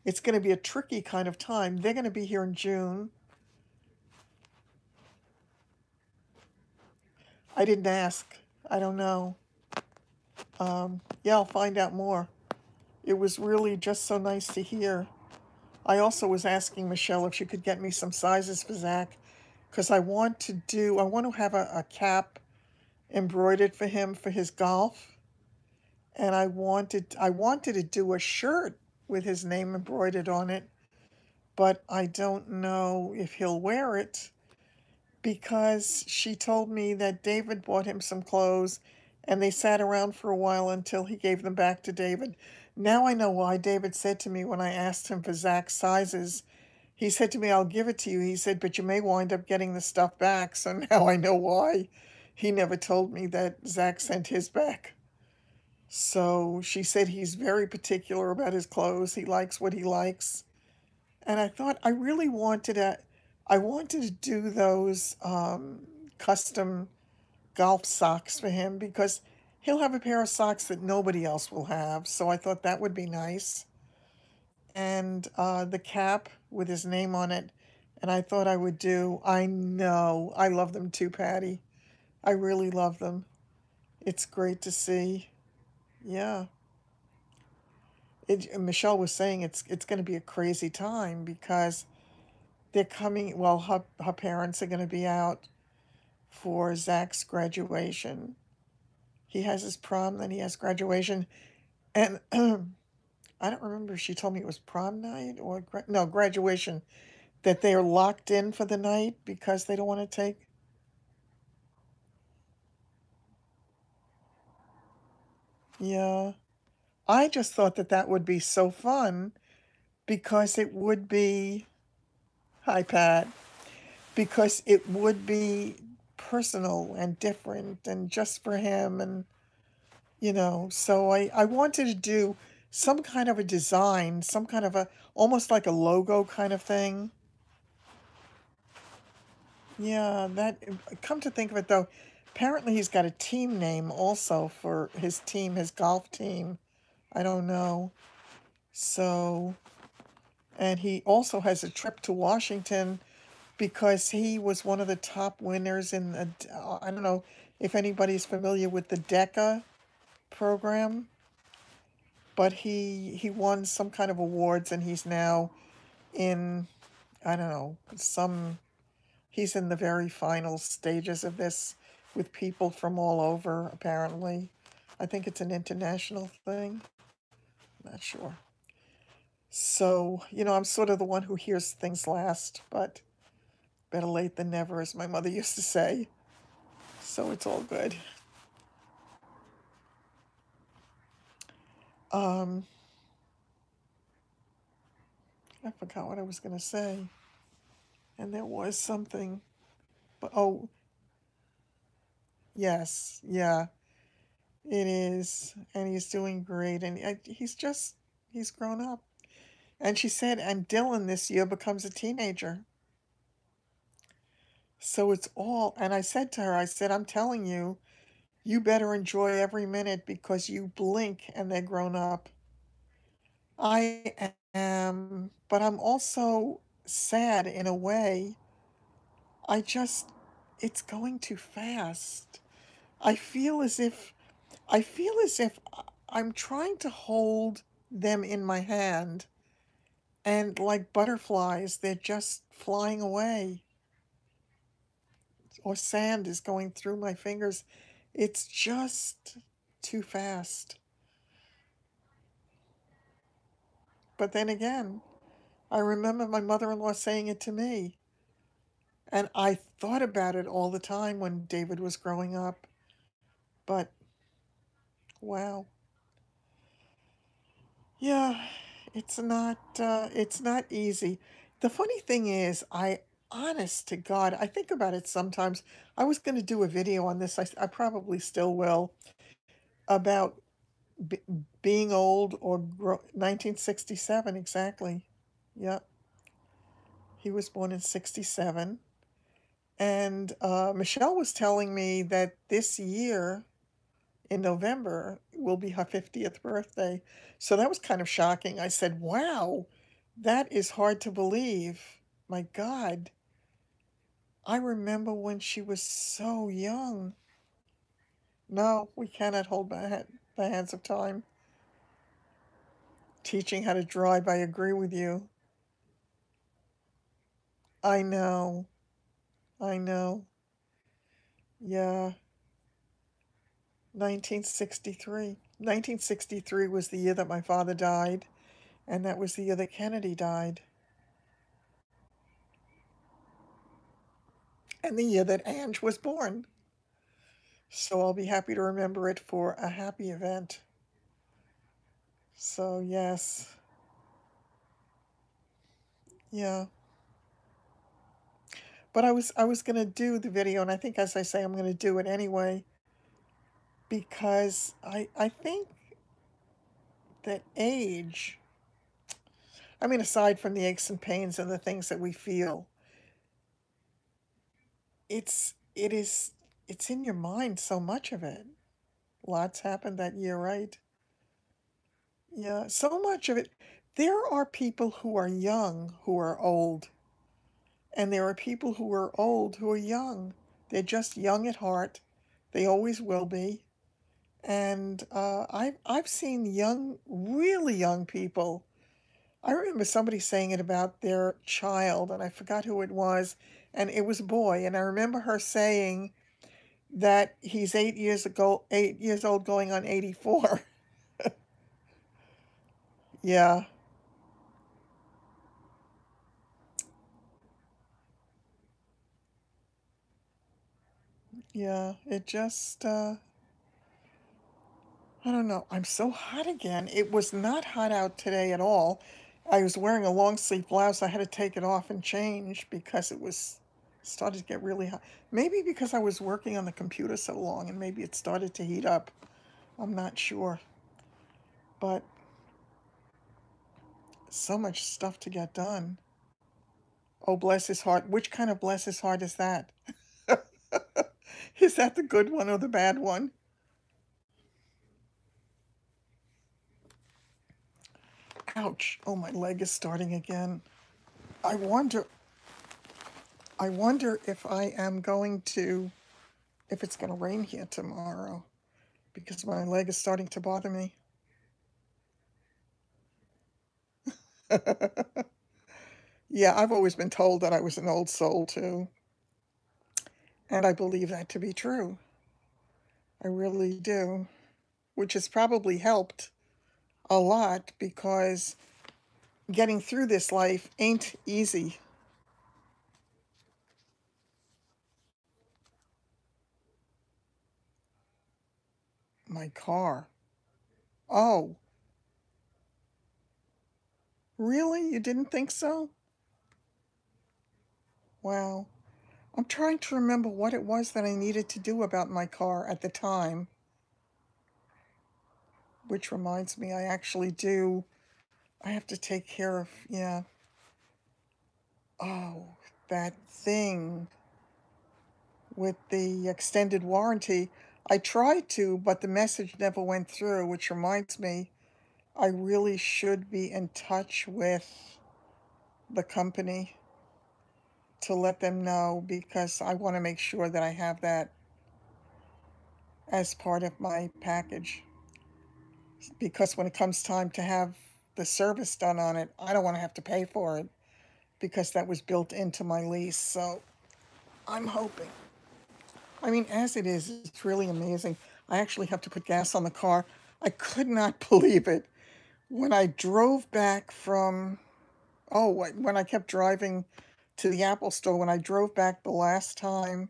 Speaker 1: It's going to be a tricky kind of time. They're going to be here in June. I didn't ask. I don't know. Yeah, I'll find out more. It was really just so nice to hear. I also was asking Michelle if she could get me some sizes for Zach, because I want to have a cap embroidered for him for his golf, and I wanted to do a shirt with his name embroidered on it, but I don't know if he'll wear it because she told me that David bought him some clothes and they sat around for a while until he gave them back to David. Now I know why David said to me when I asked him for Zach's sizes, he said to me, I'll give it to you. He said, but you may wind up getting the stuff back. So now I know why. He never told me that Zach sent his back. So she said he's very particular about his clothes. He likes what he likes. And I thought I wanted to do those custom golf socks for him because he'll have a pair of socks that nobody else will have. So I thought that would be nice. And the cap with his name on it. And I thought I would do, I know, I love them too, Patty. I really love them. It's great to see. Yeah. Michelle was saying it's going to be a crazy time because they're coming, well, her parents are going to be out for Zach's graduation. He has his prom, then he has graduation. And I don't remember if she told me it was prom night or no, graduation, that they are locked in for the night because they don't want to take. Yeah. I just thought that that would be so fun because it would be, hi, Pat, because it would be personal and different and just for him. And so I wanted to do some kind of a design, some kind of a, almost like a logo kind of thing. Yeah, come to think of it though, apparently he's got a team name also for his team, his golf team. I don't know. So, and he also has a trip to Washington because he was one of the top winners in the, I don't know if anybody's familiar with the DECA program, but he won some kind of awards and he's now in, I don't know, he's in the very final stages of this with people from all over, apparently. I think it's an international thing. Not sure. So, I'm sort of the one who hears things last, but better late than never, as my mother used to say. So it's all good. Um, I forgot what I was going to say. And there was something. But, oh, yes, yeah, it is. And he's doing great. And he's grown up. And she said, and Dylan this year becomes a teenager. So it's all, and I said to her, I said, I'm telling you, you better enjoy every minute because you blink and they're grown up. I am, but I'm also sad in a way. I just, it's going too fast. I feel as if I feel as if I'm trying to hold them in my hand, and like butterflies, they're just flying away, or sand is going through my fingers. It's just too fast. But then again, I remember my mother-in-law saying it to me, and I thought about it all the time when David was growing up. But wow, yeah, it's not easy. The funny thing is, honest to God, I think about it sometimes. I was going to do a video on this. I probably still will, about b being old or 1967 exactly. Yeah, he was born in 67. And Michelle was telling me that this year, in November, will be her 50th birthday. So that was kind of shocking. I said, wow, that is hard to believe. My God, I remember when she was so young. No, we cannot hold the hands of time. Teaching how to drive, I agree with you. I know, I know. Yeah, 1963. 1963 was the year that my father died, and that was the year that Kennedy died, and the year that Ange was born. So I'll be happy to remember it for a happy event. So yes, yeah. But I was gonna do the video, and I think, as I say, I'm gonna do it anyway, because I think that age, I mean, aside from the aches and pains and the things that we feel, it is it's in your mind, so much of it. Lots happened that year, right? Yeah, so much of it. There are people who are young who are old, and there are people who are old who are young. They're just young at heart. They always will be. And I've seen young, really young people. I remember somebody saying it about their child, and I forgot who it was, and it was a boy. And I remember her saying that he's 8 years old, going on 84. Yeah, yeah. It just, I don't know. I'm so hot again. It was not hot out today at all. I was wearing a long sleeve blouse. I had to take it off and change because it was started to get really hot. Maybe because I was working on the computer so long, and maybe it started to heat up. I'm not sure. But so much stuff to get done. Oh, bless his heart. Which kind of bless his heart is that? Is that the good one or the bad one? Ouch. Oh, my leg is starting again. I wonder I wonder if I am going to if it's going to rain here tomorrow, because my leg is starting to bother me. Yeah, I've always been told that I was an old soul too, and I believe that to be true. I really do, which has probably helped a lot because getting through this life ain't easy. My car. Oh, really? You didn't think so? Wow. I'm trying to remember what it was that I needed to do about my car at the time, which reminds me, I actually do. I have to take care of, yeah. Oh, that thing with the extended warranty. I tried to, but the message never went through, which reminds me, I really should be in touch with the company. to let them know because I want to make sure that I have that as part of my package. Because when it comes time to have the service done on it, I don't want to have to pay for it because that was built into my lease. So I'm hoping. I mean, as it is, it's really amazing. I actually have to put gas on the car. I could not believe it. When I drove back from, when I kept driving to the Apple store, when I drove back the last time,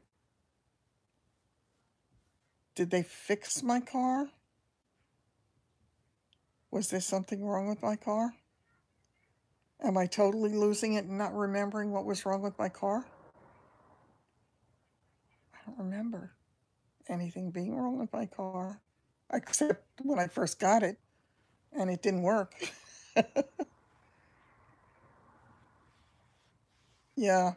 Speaker 1: did they fix my car? Was there something wrong with my car? Am I totally losing it and not remembering what was wrong with my car? I don't remember anything being wrong with my car, except when I first got it and it didn't work. Yeah,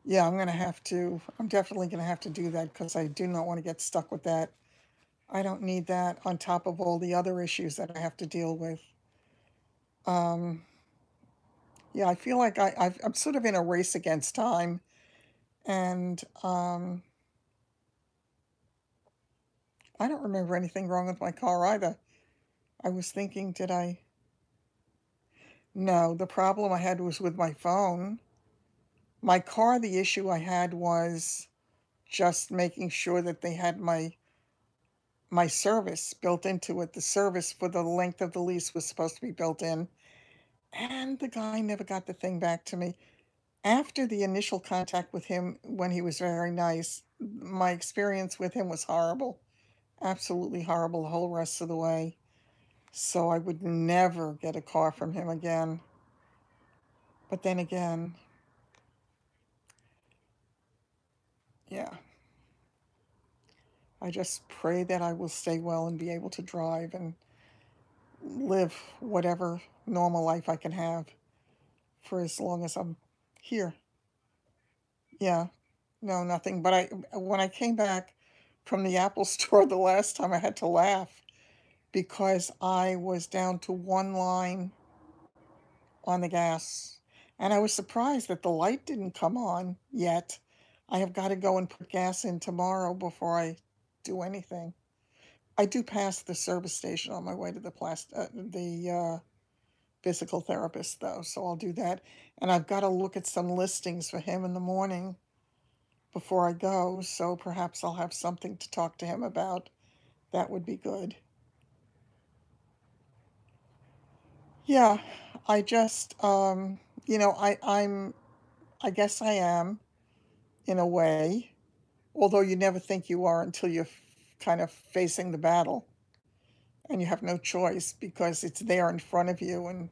Speaker 1: yeah, I'm definitely gonna have to do that because I do not want to get stuck with that. I don't need that on top of all the other issues that I have to deal with. Um, yeah, I feel like I'm sort of in a race against time, and I don't remember anything wrong with my car either. I was thinking, did I? No, the problem I had was with my phone. My car, the issue I had was just making sure that they had my service built into it. The service for the length of the lease was supposed to be built in, and the guy never got the thing back to me. After the initial contact with him, when he was very nice, my experience with him was horrible. Absolutely horrible the whole rest of the way. So I would never get a car from him again. But then again, yeah, I just pray that I will stay well and be able to drive and live whatever normal life I can have for as long as I'm here. Yeah, no, nothing. But when I came back from the Apple store the last time, I had to laugh because I was down to one line on the gas. And I was surprised that the light didn't come on yet. I have got to go and put gas in tomorrow before I do anything. I do pass the service station on my way to the physical therapist, though, so I'll do that. And I've got to look at some listings for him in the morning before I go, so perhaps I'll have something to talk to him about. That would be good. Yeah, I just, I guess I am in a way, although you never think you are until you're kind of facing the battle and you have no choice because it's there in front of you and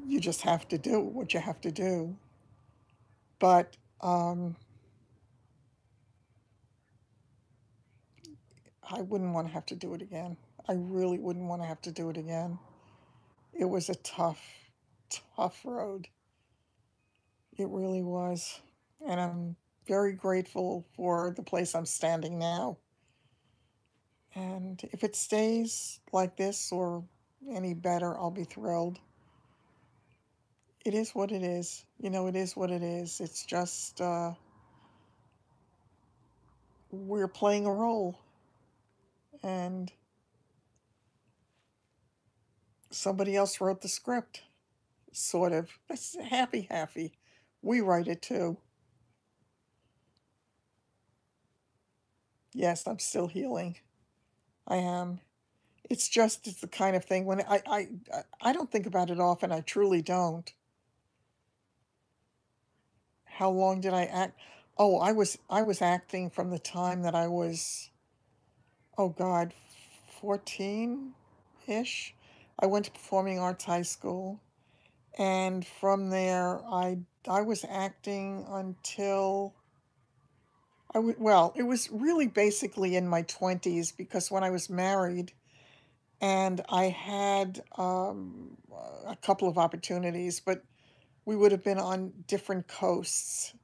Speaker 1: you just have to do what you have to do. But I wouldn't want to have to do it again. I really wouldn't want to have to do it again. It was a tough road. It really was. And I'm very grateful for the place I'm standing now. And if it stays like this or any better, I'll be thrilled. It is what it is. It is what it is. It's just, we're playing a role. And somebody else wrote the script, sort of. It's happy. We write it too. Yes, I'm still healing. I am. It's the kind of thing when I don't think about it often. I truly don't. How long did I act? Oh, I was acting from the time that I was, oh God, 14-ish. I went to Performing Arts High School, and from there I was acting until well, it was really basically in my 20s because when I was married and I had a couple of opportunities, but we would have been on different coasts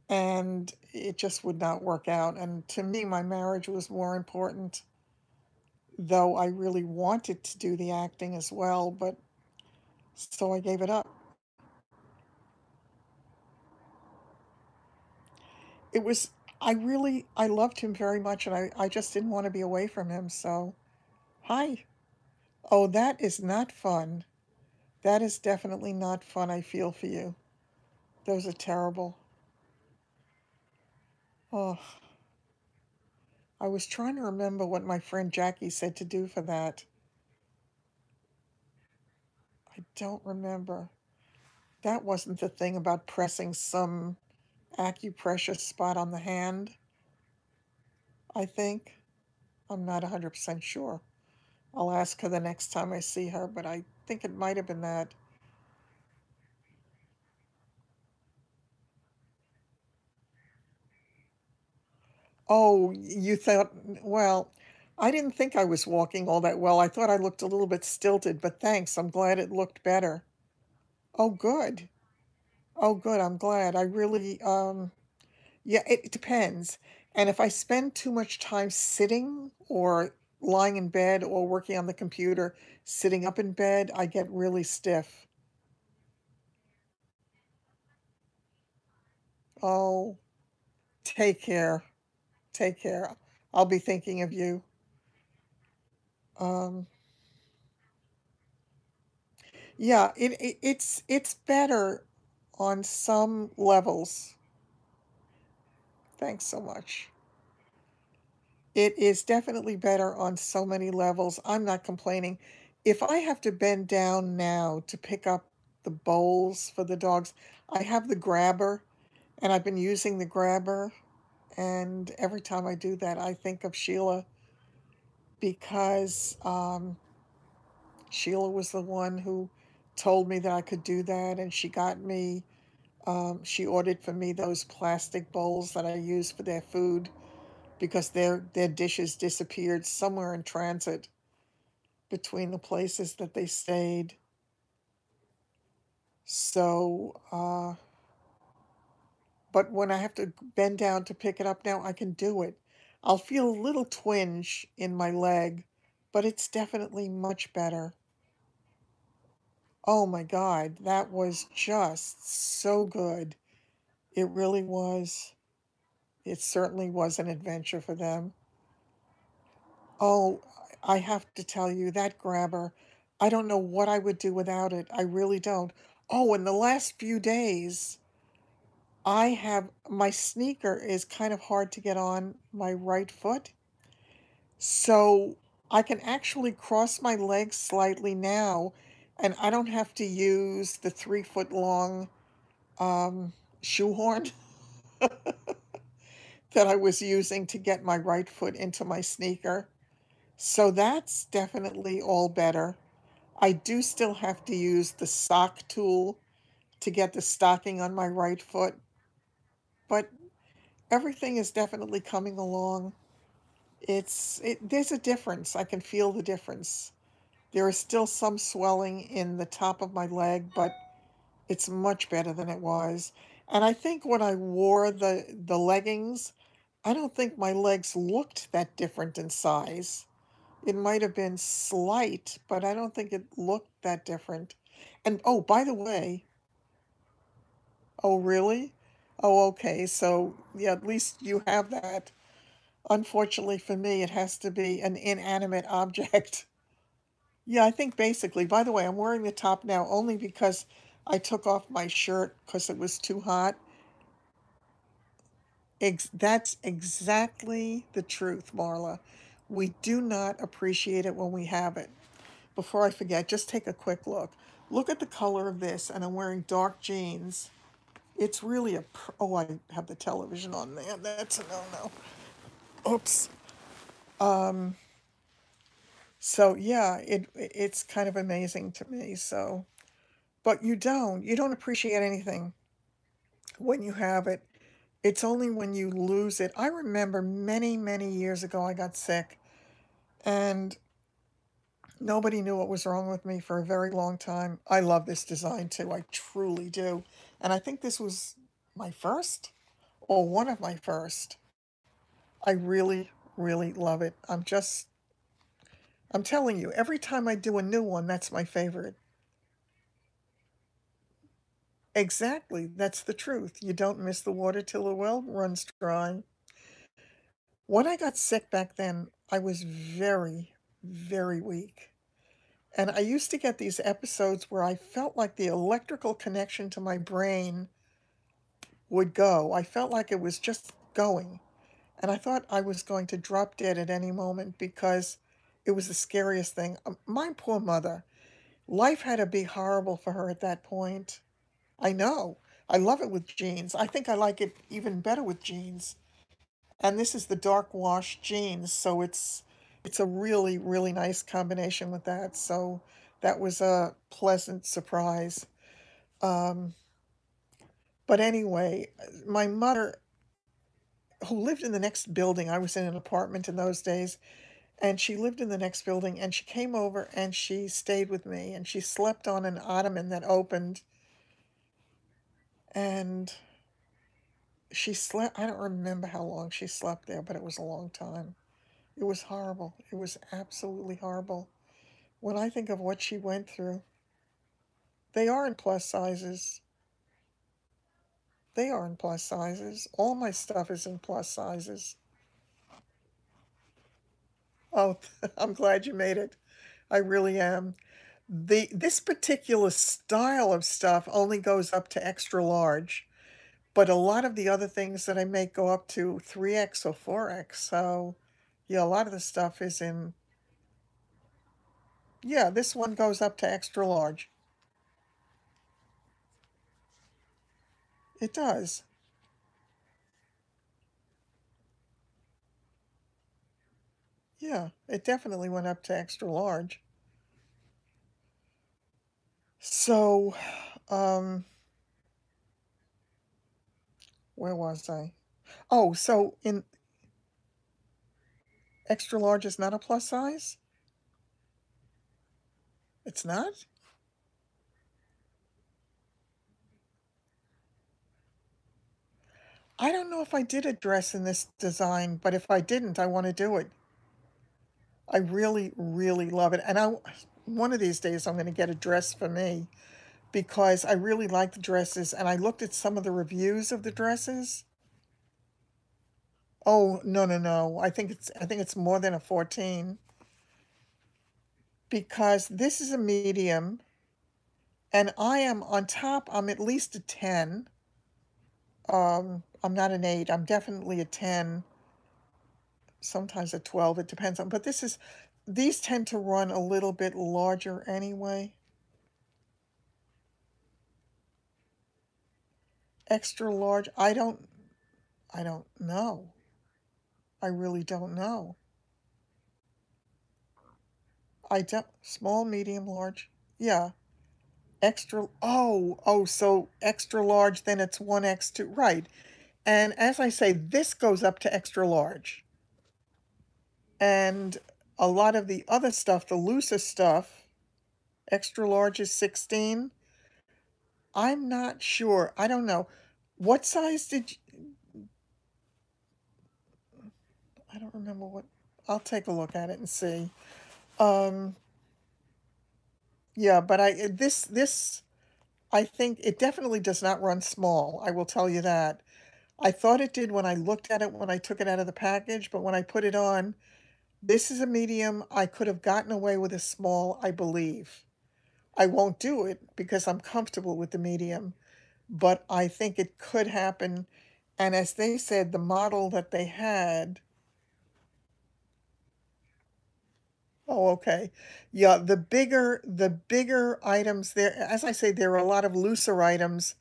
Speaker 1: and it just would not work out. And to me, my marriage was more important, though I really wanted to do the acting as well, but so I gave it up. It was I loved him very much, and I just didn't wanna be away from him, so hi. Oh, that is not fun. That is definitely not fun, I feel for you. Those are terrible. Oh, I was trying to remember what my friend Jackie said to do for that. I don't remember. That wasn't the thing about pressing some acupressure spot on the hand, I think. I'm not 100% sure. I'll ask her the next time I see her, but I think it might have been that. Oh, you thought, well, I didn't think I was walking all that well. I thought I looked a little bit stilted, but thanks. I'm glad it looked better. Oh, good. Oh, good. I'm glad. I really, yeah, it depends. And if I spend too much time sitting or lying in bed or working on the computer, sitting up in bed, I get really stiff. Oh, take care. Take care. I'll be thinking of you. Um, yeah, it's better on some levels. Thanks so much. It is definitely better on so many levels. I'm not complaining. If I have to bend down now to pick up the bowls for the dogs, I have the grabber, and I've been using the grabber, and every time I do that, I think of Sheila because Sheila was the one who told me that I could do that, and she got me, she ordered for me those plastic bowls that I use for their food because their dishes disappeared somewhere in transit between the places that they stayed. So, but when I have to bend down to pick it up now, I can do it. I'll feel a little twinge in my leg, but it's definitely much better. Oh my God, that was just so good. It really was. It certainly was an adventure for them. Oh, I have to tell you, that grabber, I don't know what I would do without it. I really don't. Oh, in the last few days, I have my sneaker is kind of hard to get on my right foot. So I can actually cross my legs slightly now, and I don't have to use the 3 foot long shoehorn that I was using to get my right foot into my sneaker. So that's definitely all better. I do still have to use the sock tool to get the stocking on my right foot, but everything is definitely coming along. There's a difference. I can feel the difference. There is still some swelling in the top of my leg, but it's much better than it was. And I think when I wore the leggings, I don't think my legs looked that different in size. It might have been slight, but I don't think it looked that different. And oh, by the way, oh, really? Oh, okay. So, yeah, at least you have that. Unfortunately for me, it has to be an inanimate object. Yeah, I think basically, by the way, I'm wearing the top now only because I took off my shirt because it was too hot. That's exactly the truth, Marla. We do not appreciate it when we have it. Before I forget, just take a quick look. Look at the color of this, and I'm wearing dark jeans. It's really oh, I have the television on there. That's a no-no. Oops. So yeah, it's kind of amazing to me. So, but you don't appreciate anything when you have it. It's only when you lose it. I remember many, many years ago I got sick, and nobody knew what was wrong with me for a very long time. I love this design too. I truly do. And I think this was my first or one of my first. I really, really love it. I'm telling you, every time I do a new one, that's my favorite. Exactly, that's the truth. You don't miss the water till the well runs dry. When I got sick back then, I was very, very weak. And I used to get these episodes where I felt like the electrical connection to my brain would go. I felt like it was just going. And I thought I was going to drop dead at any moment because it was the scariest thing. My poor mother, life had to be horrible for her at that point. I know. I love it with jeans. I think I like it even better with jeans. And this is the dark wash jeans, so it's a really, really nice combination with that. So that was a pleasant surprise. Um, but anyway, my mother, who lived in the next building, I was in an apartment in those days, and she lived in the next building, and she came over and she stayed with me, and she slept on an ottoman that opened, and she slept, I don't remember how long she slept there, but it was a long time. It was horrible. It was absolutely horrible. When I think of what she went through, they are in plus sizes. They are in plus sizes. All my stuff is in plus sizes. Oh, I'm glad you made it. I really am. This particular style of stuff only goes up to extra large, but a lot of the other things that I make go up to 3X or 4X. So, yeah, a lot of the stuff is in, yeah, this one goes up to extra large. It does. Yeah, it definitely went up to extra large. So, um, where was I? Oh, so in extra large is not a plus size? It's not? I don't know if I did a dress in this design, but if I didn't, I want to do it. I really, really love it. And one of these days I'm going to get a dress for me because I really like the dresses and I looked at some of the reviews of the dresses. Oh, no, no, no. I think it's more than a 14 because this is a medium and I am on top, I'm at least a 10. I'm not an 8. I'm definitely a 10, sometimes a 12. It depends on, but these tend to run a little bit larger anyway. Extra large, I don't know. I really don't know. I don't, small, medium, large. Yeah. So extra large, then it's 1X2. Right. And as I say, this goes up to extra large. And a lot of the other stuff, the looser stuff, extra large is 16. I'm not sure. I don't know. What size did you, I don't remember what, I'll take a look at it and see. Um, yeah, but I think it definitely does not run small. I will tell you that. I thought it did when I looked at it when I took it out of the package, but when I put it on, this is a medium. I could have gotten away with a small, I believe. I won't do it because I'm comfortable with the medium, but I think it could happen. And as they said, the model that they had, oh, okay. Yeah, the bigger items there, as I say, there are a lot of looser items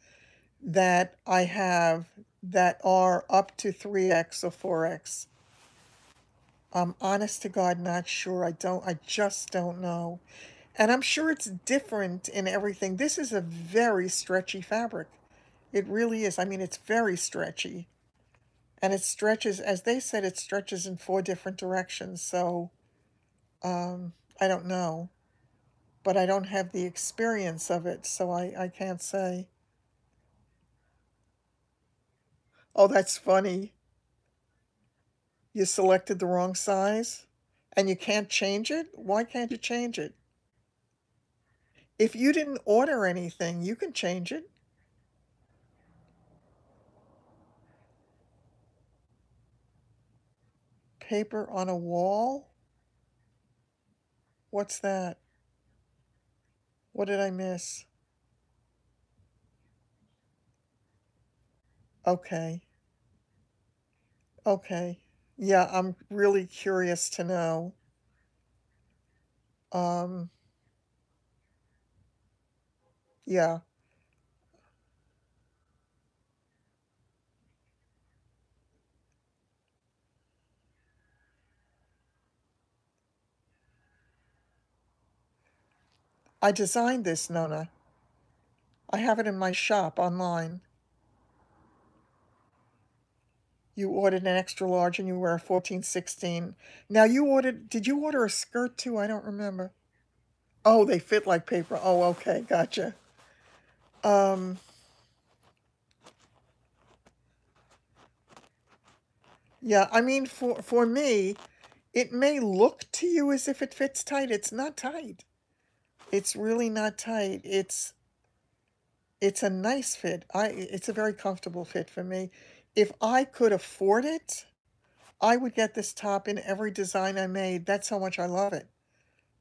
Speaker 1: that I have that are up to 3X or 4X. I'm honest to God not sure. I just don't know. And I'm sure it's different in everything. This is a very stretchy fabric. It really is. I mean, it's very stretchy. And it stretches, as they said, it stretches in 4 different directions. So, I don't know. But I don't have the experience of it, so I can't say. Oh, that's funny. You selected the wrong size? And you can't change it? Why can't you change it? If you didn't order anything, you can change it. paper on a wall? What's that? What did I miss? Okay. Okay. Yeah, I'm really curious to know. Um, yeah, I designed this, Nona. I have it in my shop online. You ordered an extra large and you were a 14-16. Now did you order a skirt too? I don't remember. Oh, they fit like paper. Oh, okay, gotcha. Um, yeah, I mean for me, it may look to you as if it fits tight. It's not tight. It's really not tight. It's a nice fit. It's a very comfortable fit for me. If I could afford it, I would get this top in every design I made. That's how much I love it.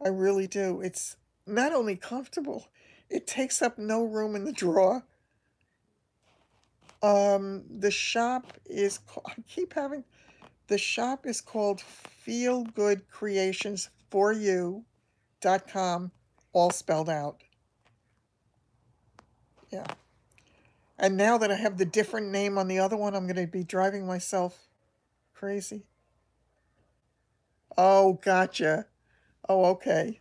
Speaker 1: I really do. It's not only comfortable, it takes up no room in the drawer. The shop is I keep having the shop is called Feel Good Creations for You.com, all spelled out. Yeah. And now that I have the different name on the other one, I'm going to be driving myself crazy. Oh, gotcha. Oh, okay.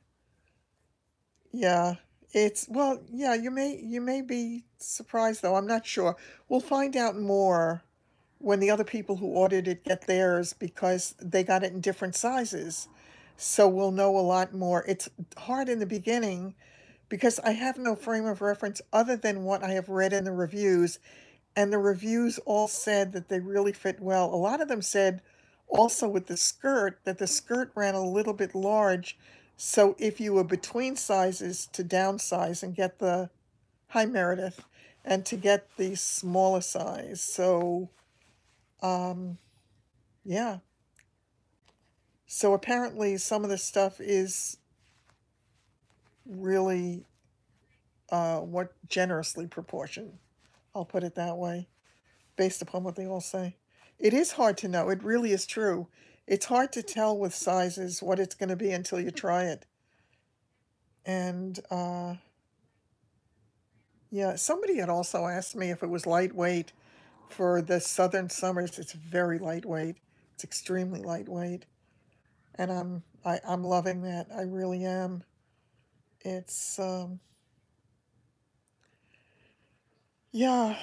Speaker 1: Yeah. Yeah, you may be surprised though. I'm not sure. We'll find out more when the other people who ordered it get theirs because they got it in different sizes. So we'll know a lot more. It's hard in the beginning because I have no frame of reference other than what I have read in the reviews, and the reviews all said that they really fit well. A lot of them said also with the skirt that the skirt ran a little bit large. So if you were between sizes to downsize and get the, hi Meredith, and to get the smaller size. So, um, yeah. So apparently some of the stuff is really what generously proportioned. I'll put it that way, based upon what they all say. It is hard to know. It really is true. It's hard to tell with sizes what it's going to be until you try it. And yeah, somebody had also asked me if it was lightweight for the southern summers. It's very lightweight. It's extremely lightweight, and I'm loving that. I really am. It's yeah.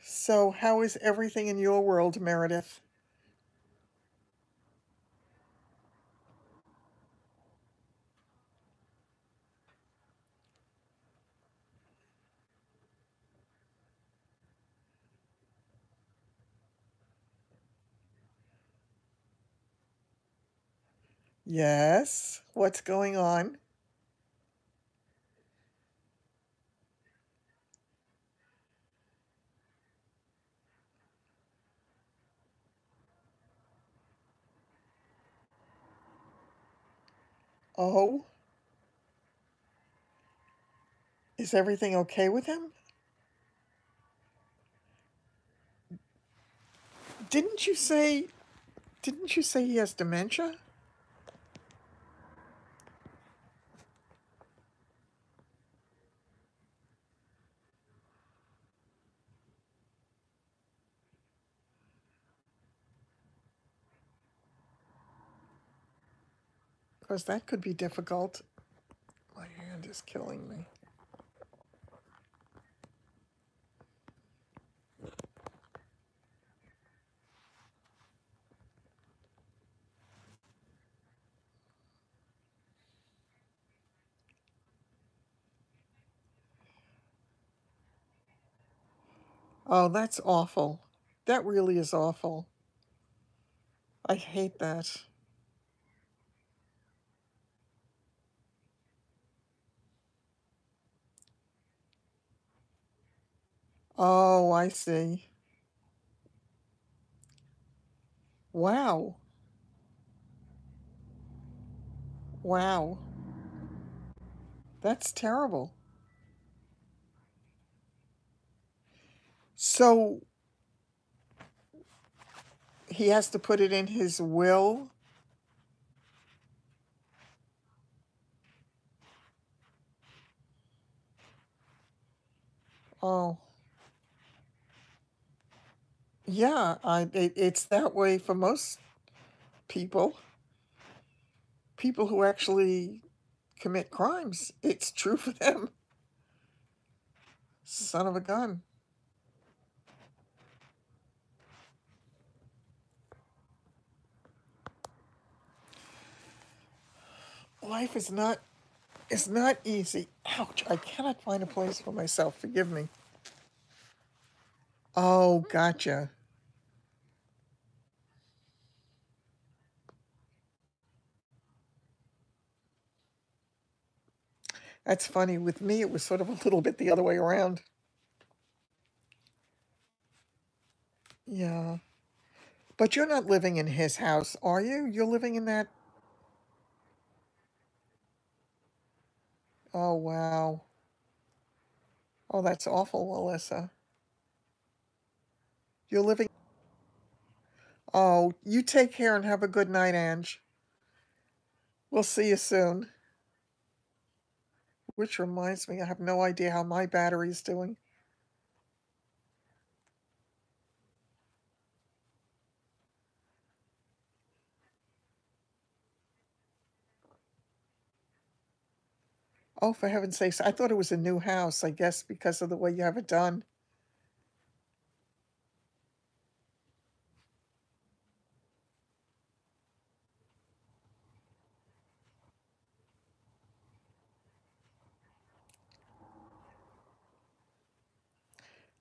Speaker 1: So how is everything in your world, Meredith? Yes. What's going on? Oh, is everything okay with him? Didn't you say didn't you say he has dementia? Because that could be difficult. My hand is killing me. Oh, that's awful. That really is awful. I hate that. Oh, I see. Wow. Wow. That's terrible. So he has to put it in his will? Oh, yeah, it's that way for most people. People who actually commit crimes. It's true for them. Son of a gun. Life is not easy. Ouch, I cannot find a place for myself. Forgive me. Oh, gotcha. That's funny. With me, it was sort of a little bit the other way around. Yeah. But you're not living in his house, are you? You're living in that. Oh, wow. Oh, that's awful, Alyssa. You're living. Oh, you take care and have a good night, Ange. We'll see you soon. Which reminds me, I have no idea how my battery's doing. Oh, for heaven's sakes, I thought it was a new house, I guess because of the way you have it done.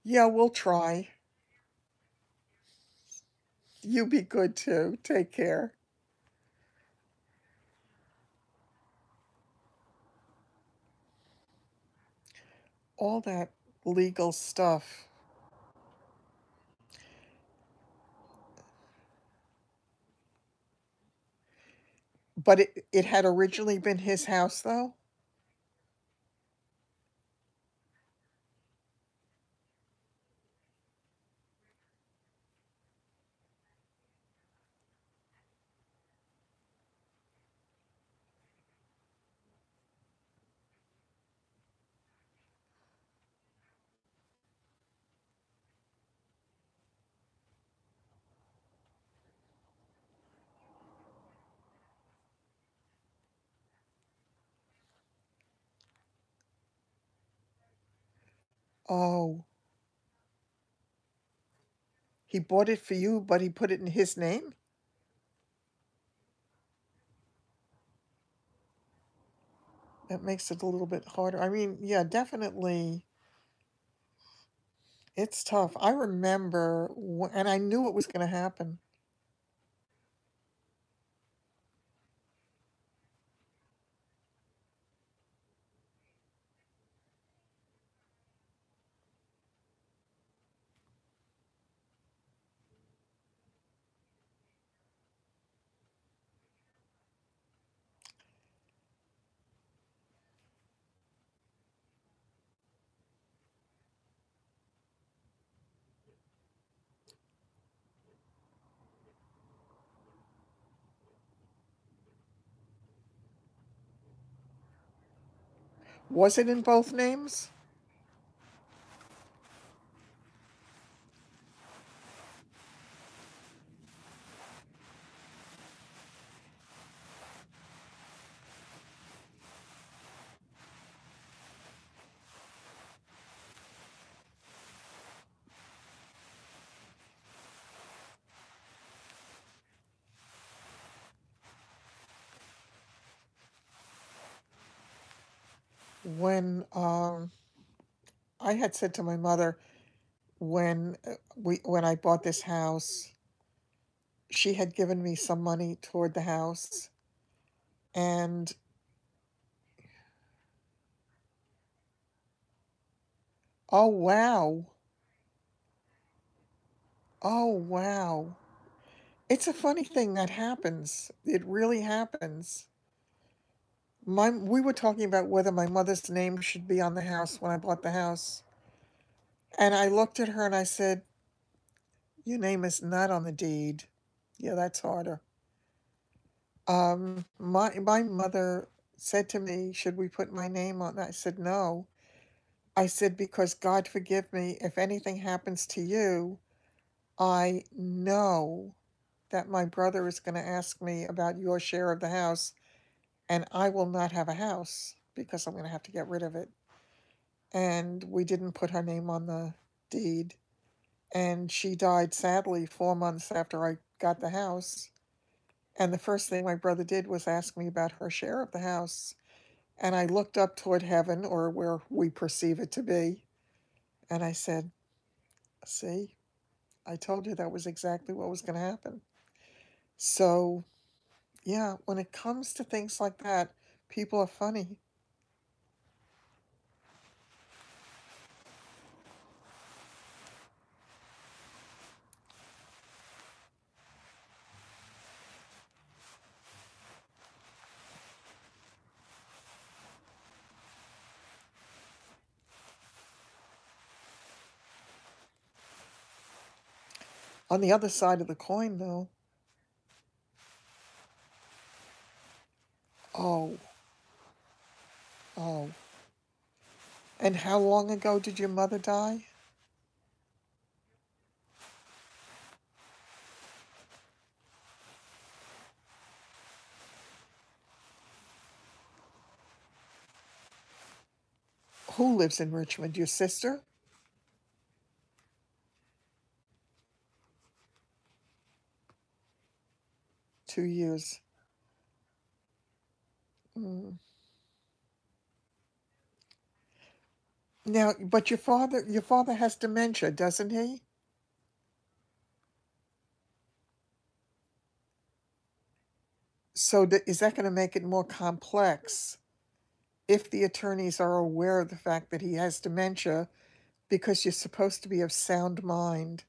Speaker 1: Yeah, we'll try. You be good too. Take care. All that legal stuff. But it had originally been his house, though? Oh, he bought it for you, but he put it in his name? That makes it a little bit harder. I mean, yeah, definitely, it's tough. I remember, and I knew it was going to happen. Was it in both names? When I had said to my mother when I bought this house, she had given me some money toward the house, and oh wow, oh wow. It's a funny thing that happens. It really happens. We were talking about whether my mother's name should be on the house when I bought the house, and I looked at her and I said, "Your name is not on the deed." Yeah, that's harder. My mother said to me, "Should we put my name on?" I said, "No." I said, "Because God forgive me, if anything happens to you, I know that my brother is gonna ask me about your share of the house, and I will not have a house because I'm gonna have to get rid of it." And we didn't put her name on the deed, and she died sadly 4 months after I got the house, and the first thing my brother did was ask me about her share of the house, and I looked up toward heaven, or where we perceive it to be, and I said, "See, I told you that was exactly what was gonna happen." So, yeah, when it comes to things like that, people are funny. On the other side of the coin, though, oh, oh. And how long ago did your mother die? Who lives in Richmond? Your sister? 2 years. Mm. Now, but your father has dementia, doesn't he? So is that going to make it more complex if the attorneys are aware of the fact that he has dementia, because you're supposed to be of sound mind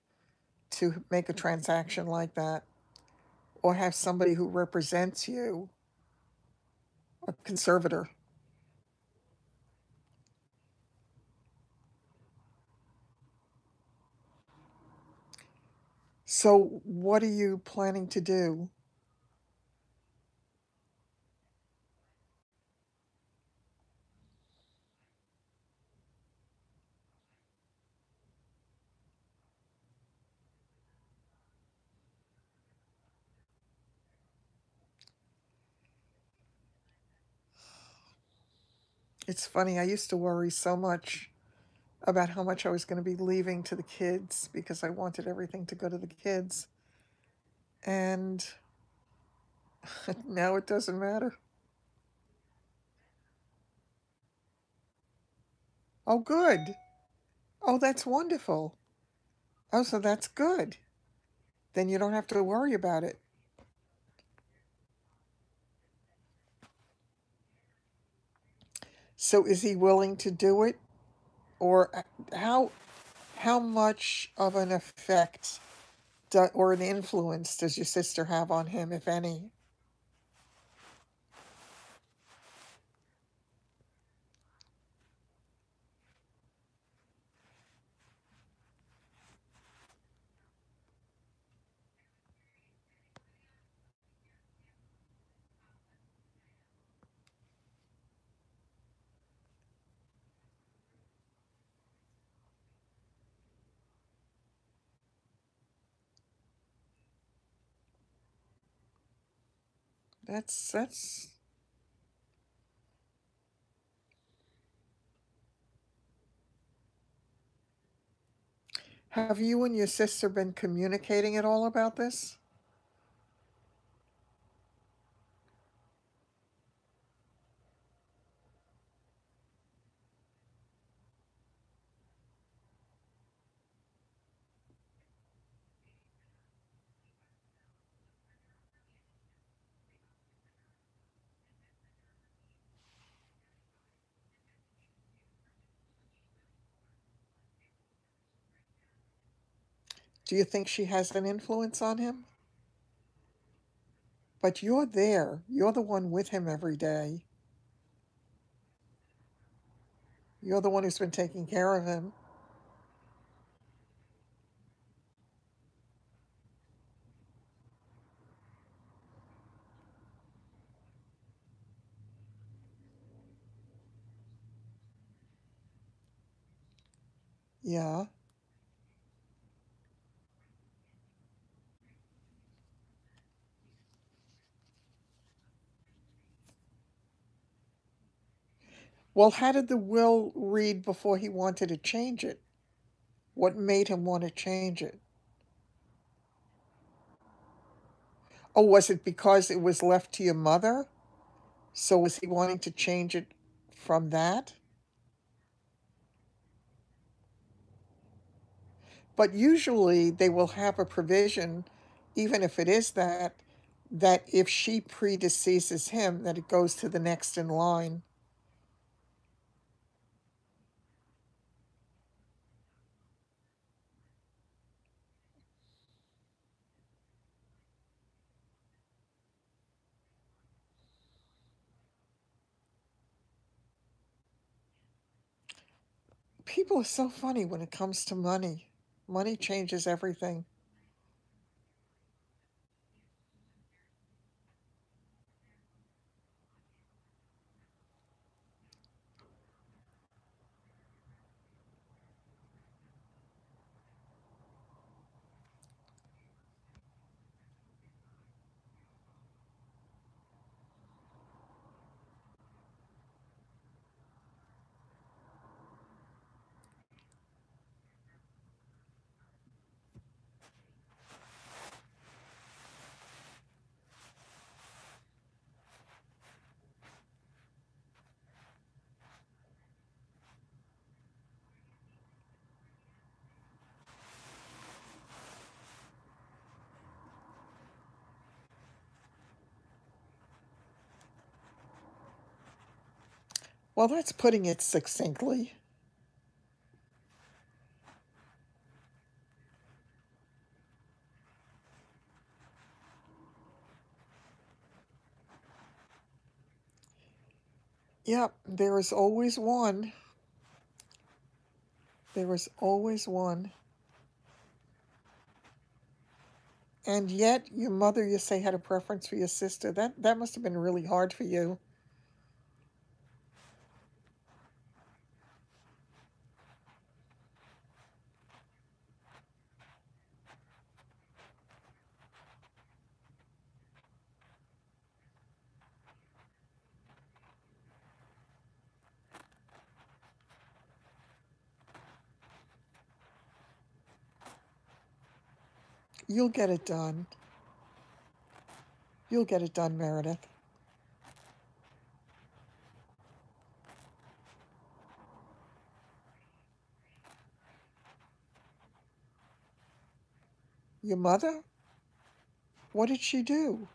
Speaker 1: to make a transaction like that, or have somebody who represents you, a conservator. So what are you planning to do? It's funny, I used to worry so much about how much I was going to be leaving to the kids because I wanted everything to go to the kids. And now it doesn't matter. Oh, good. Oh, that's wonderful. Oh, so that's good. Then you don't have to worry about it. So is he willing to do it? Or how much of an effect or an influence does your sister have on him, if any? That's. Have you and your sister been communicating at all about this? Do you think she has an influence on him? But you're there. You're the one with him every day. You're the one who's been taking care of him. Yeah. Well, how did the will read before he wanted to change it? What made him want to change it? Oh, was it because it was left to your mother? So was he wanting to change it from that? But usually they will have a provision, even if it is that, that if she predeceases him, that it goes to the next in line. People are so funny when it comes to money. Money changes everything. Well, that's putting it succinctly. Yep, there is always one. There is always one. And yet, your mother, you say, had a preference for your sister. That must have been really hard for you. You'll get it done. You'll get it done, Meredith. Your mother? What did she do?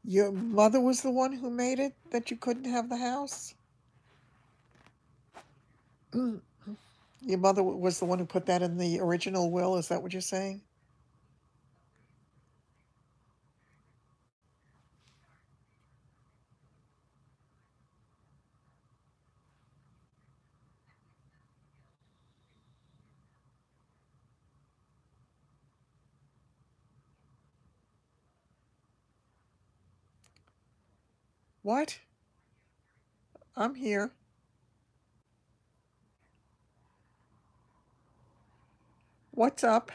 Speaker 1: Your mother was the one who made it that you couldn't have the house? Your mother was the one who put that in the original will, is that what you're saying? What? I'm here. What's up?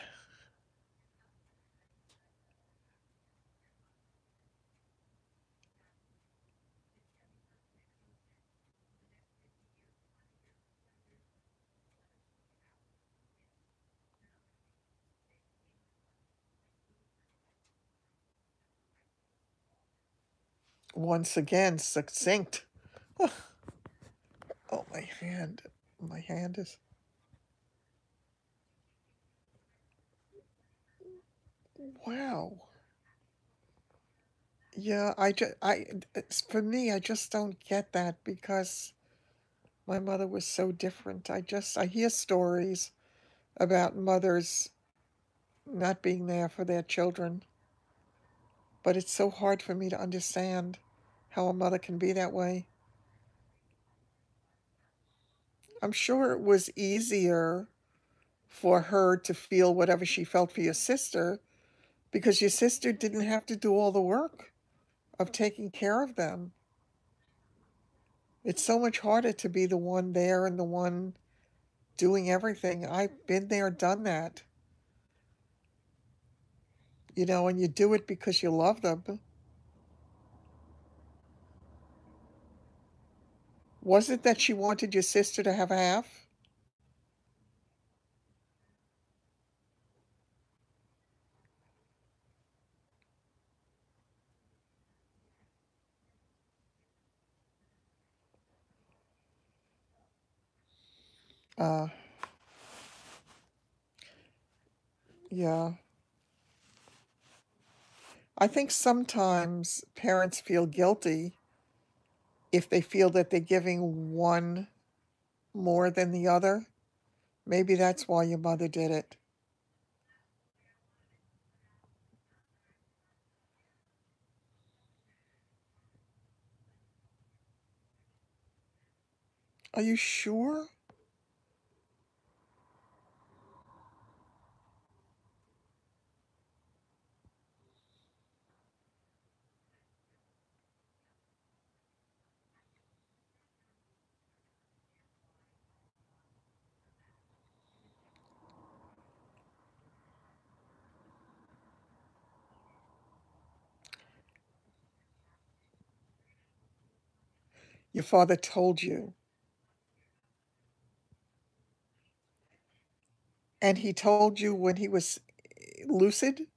Speaker 1: Once again, succinct. Oh, my hand. My hand is. Wow. Yeah, for me, I just don't get that because my mother was so different. I hear stories about mothers not being there for their children, but it's so hard for me to understand how a mother can be that way. I'm sure it was easier for her to feel whatever she felt for your sister because your sister didn't have to do all the work of taking care of them. It's so much harder to be the one there and the one doing everything. I've been there, done that, and you do it because you love them. Was it that she wanted your sister to have half? Uh, yeah. I think sometimes parents feel guilty if they feel that they're giving one more than the other. Maybe that's why your mother did it. Are you sure? Your father told you, and he told you when he was lucid?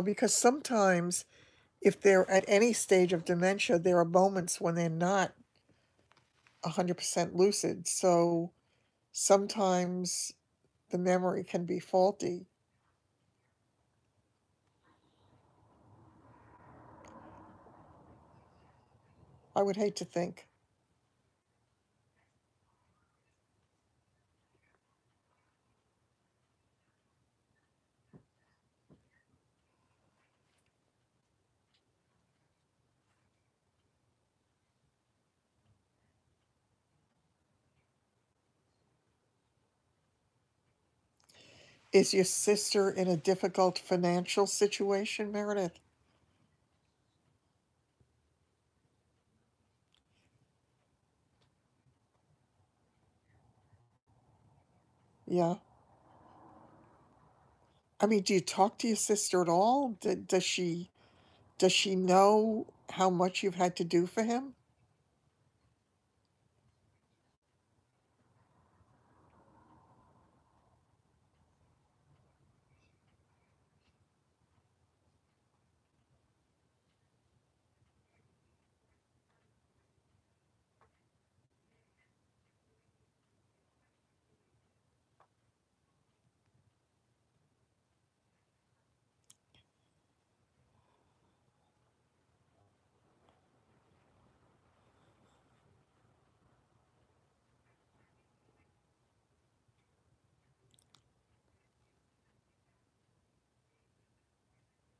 Speaker 1: Because sometimes if they're at any stage of dementia, there are moments when they're not 100% lucid. So sometimes the memory can be faulty. I would hate to think. Is your sister in a difficult financial situation, Meredith? Yeah. I mean, do you talk to your sister at all? Does she know how much you've had to do for him?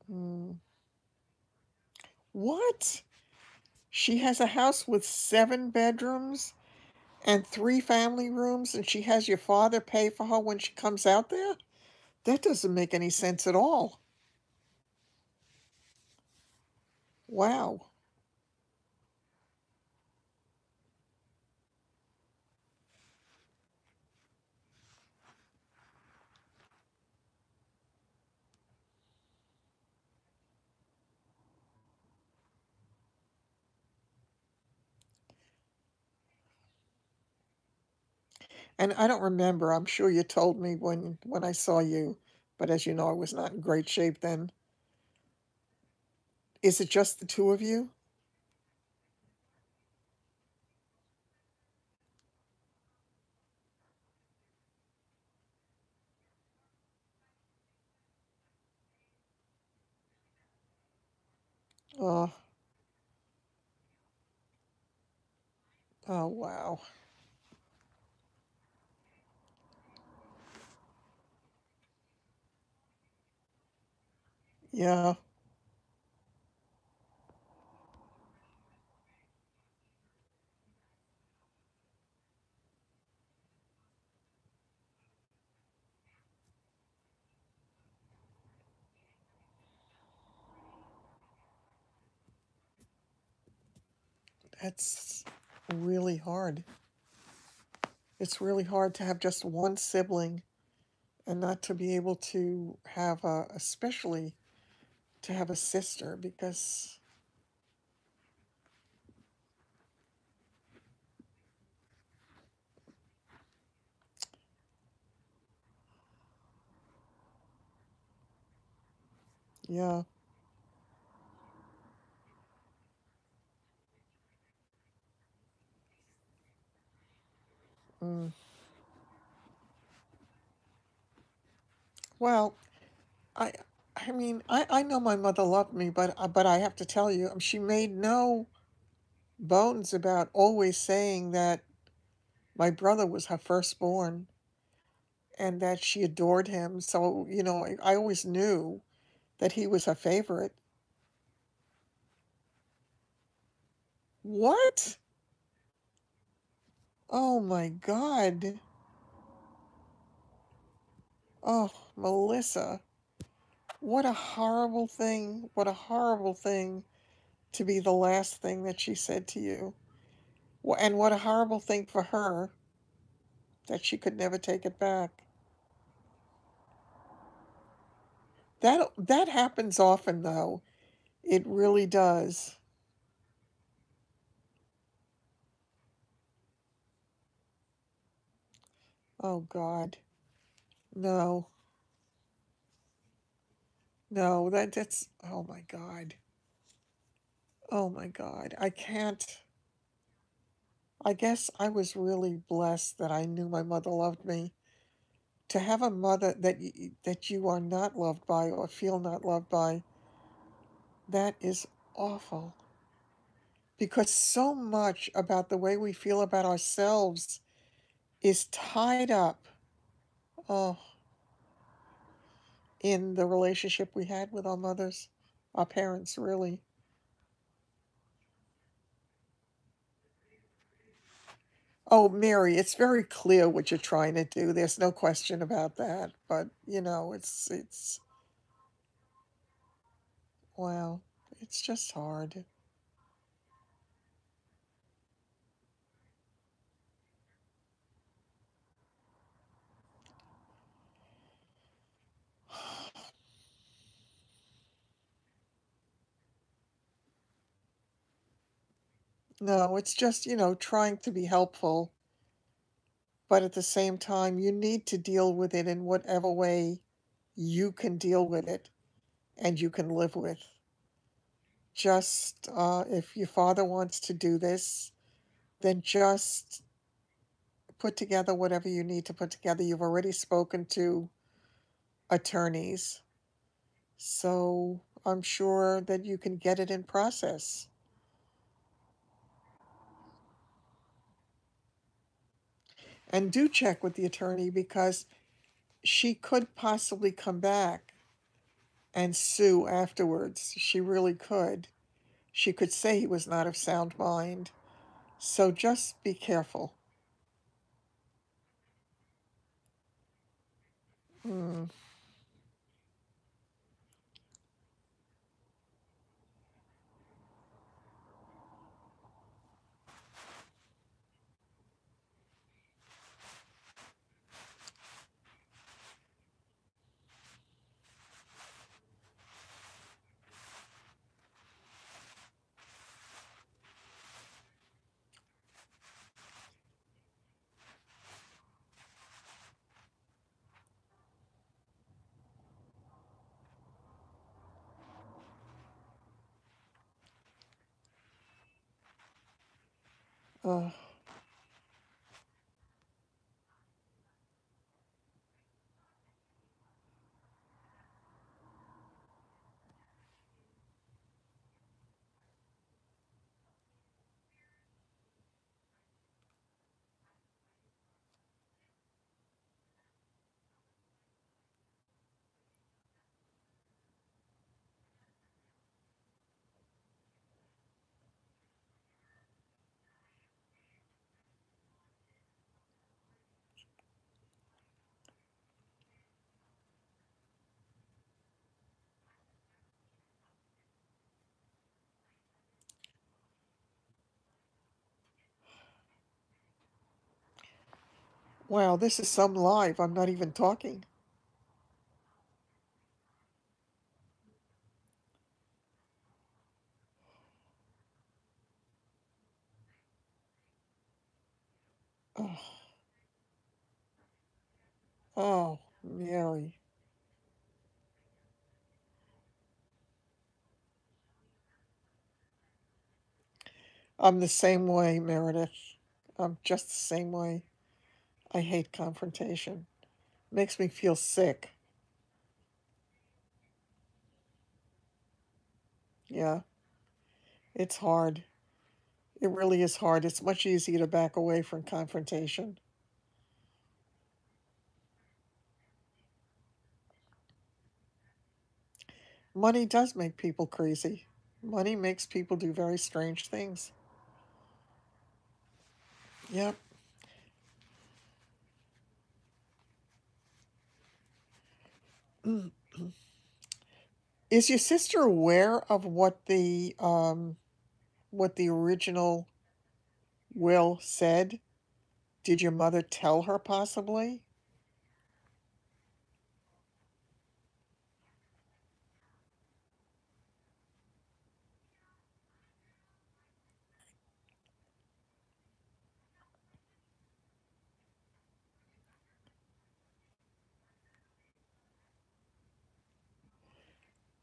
Speaker 1: Mm. What? She has a house with 7 bedrooms and 3 family rooms, and she has your father pay for her when she comes out there? That doesn't make any sense at all. Wow. And I don't remember. I'm sure you told me when I saw you, but as you know, I was not in great shape then. Is it just the two of you? Oh, oh wow. Yeah, that's really hard. It's really hard to have just one sibling and not to be able to have especially to have a sister because, yeah. Mm. Well, I, I mean, I know my mother loved me, but I have to tell you, she made no bones about always saying that my brother was her firstborn and that she adored him. So, I always knew that he was her favorite. What? Oh my God. Oh, Melissa. What a horrible thing. What a horrible thing to be the last thing that she said to you. And what a horrible thing for her that she could never take it back. That happens often though. It really does. Oh God. No. No, that's oh my God. Oh my God. I can't. I guess I was really blessed that I knew my mother loved me. To have a mother that you are not loved by or feel not loved by, that is awful. Because so much about the way we feel about ourselves is tied up, oh, in the relationship we had with our mothers, our parents, really. Oh, Mary, it's very clear what you're trying to do. There's no question about that. But, it's wow, it's just hard. No, it's just, trying to be helpful, but at the same time, you need to deal with it in whatever way you can deal with it and you can live with. Just if your father wants to do this, then just put together whatever you need to put together. You've already spoken to attorneys, so I'm sure that you can get it in process. And do check with the attorney because she could possibly come back and sue afterwards. She really could. She could say he was not of sound mind. So just be careful. Mm. Uh, wow, this is some live. I'm not even talking. Oh, oh, Mary. I'm the same way, Meredith. I'm just the same way. I hate confrontation. Makes me feel sick. Yeah, it's hard. It really is hard. It's much easier to back away from confrontation. Money does make people crazy. Money makes people do very strange things. Yep. Is your sister aware of what the original will said? Did your mother tell her possibly?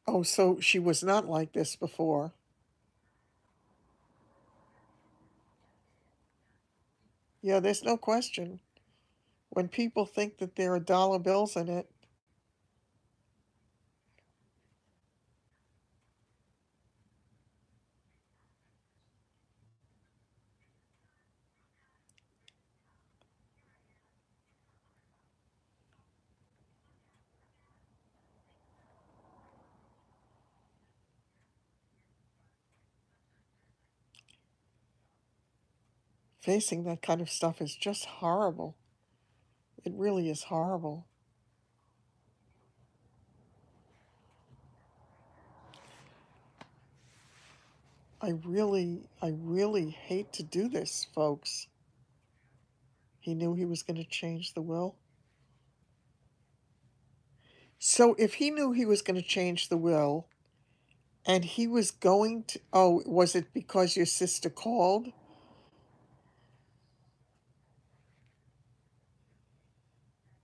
Speaker 1: Oh, so she was not like this before. Yeah, there's no question. When people think that there are dollar bills in it, facing that kind of stuff is just horrible. It really is horrible. I really hate to do this, folks. He knew he was going to change the will. So if he knew he was going to change the will and he was going to, oh, was it because your sister called?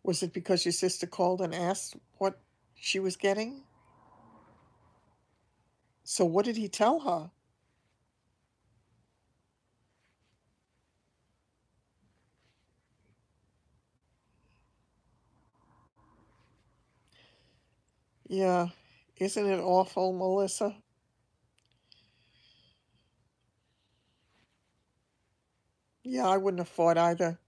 Speaker 1: Was it because your sister called and asked what she was getting? So what did he tell her? Yeah, isn't it awful, Melissa? Yeah, I wouldn't have fought either.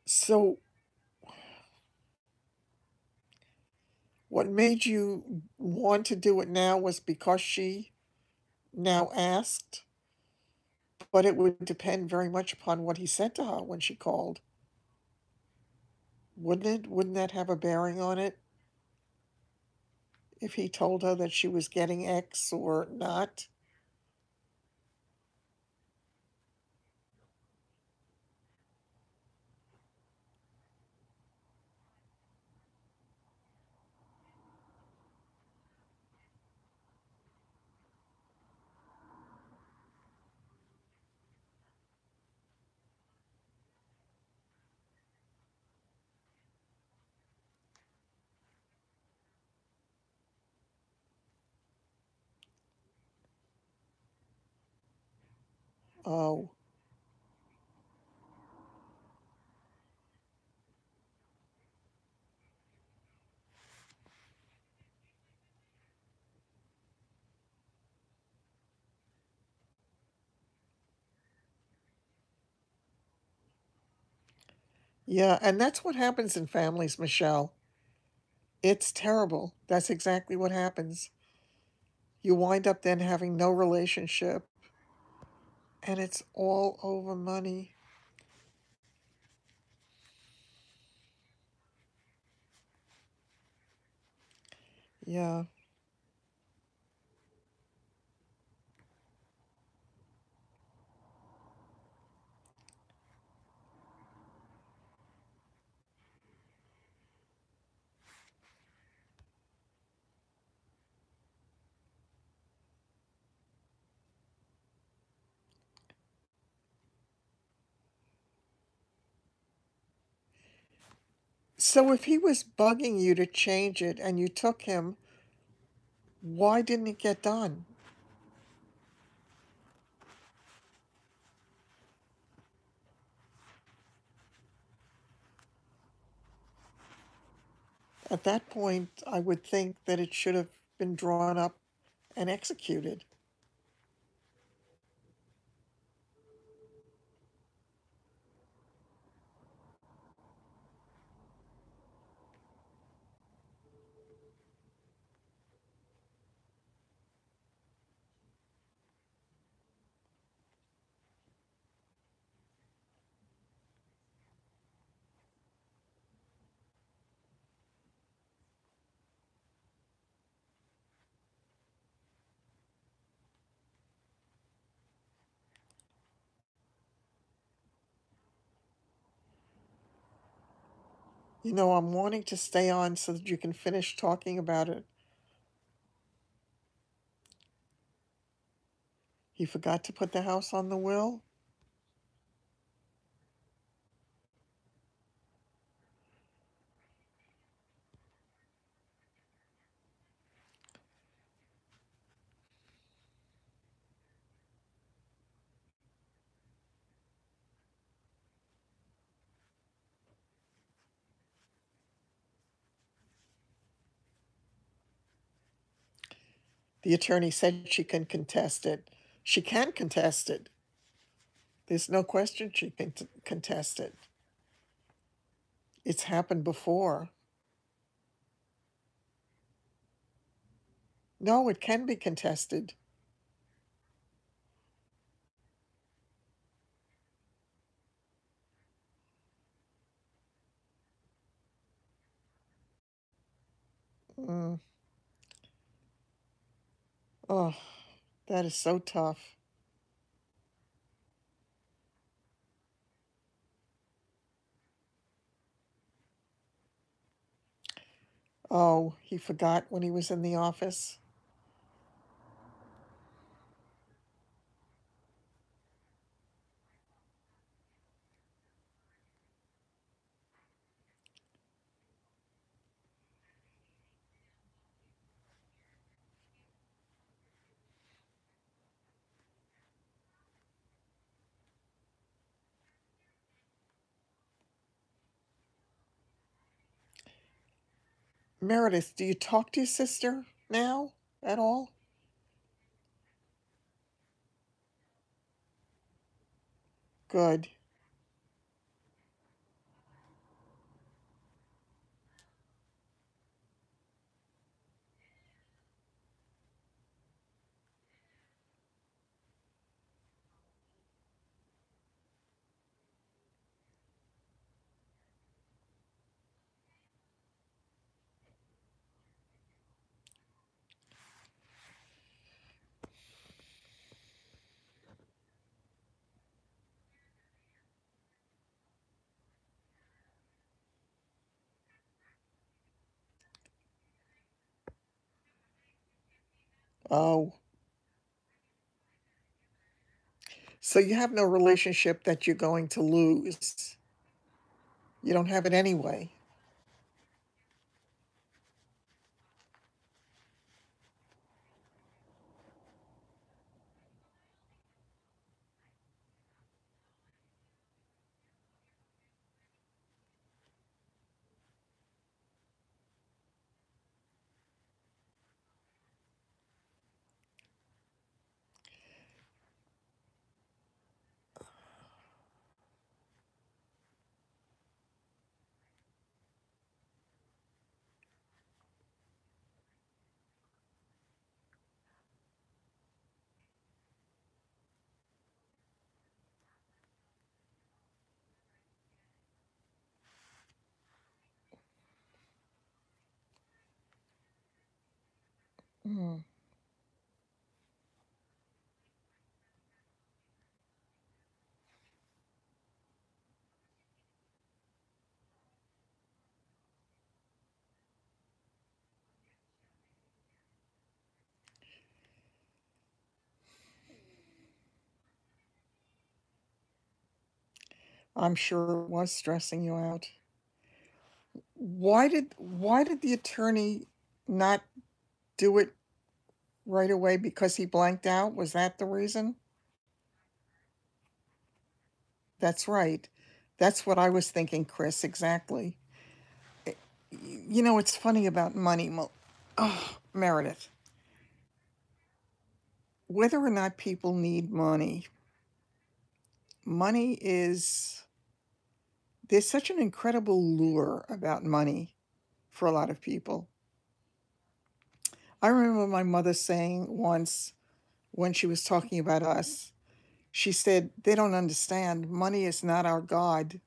Speaker 1: So what made you want to do it now was because she now asked, but it would depend very much upon what he said to her when she called. Wouldn't it? Wouldn't that have a bearing on it if he told her that she was getting X or not? Oh, yeah, and that's what happens in families, Michelle. It's terrible. That's exactly what happens. You wind up then having no relationship, and it's all over money. Yeah. So if he was bugging you to change it and you took him, why didn't it get done? At that point, I would think that it should have been drawn up and executed. You know, I'm wanting to stay on so that you can finish talking about it. He forgot to put the house on the will? The attorney said she can contest it. She can contest it. There's no question she can contest it. It's happened before. No, it can be contested. Mm. Oh, that is so tough. Oh, he forgot when he was in the office. Meredith, do you talk to your sister now at all? Good. Oh, so you have no relationship that you're going to lose. You don't have it anyway. Mm. I'm sure it was stressing you out. Why did the attorney not do it right away? Because he blanked out? Was that the reason? That's right. That's what I was thinking, Chris, exactly. Eh, You know, it's funny about money, oh, Meredith. Whether or not people need money, money is, there's such an incredible lure about money for a lot of people. I remember my mother saying once when she was talking about us, she said, they don't understand. Money is not our God.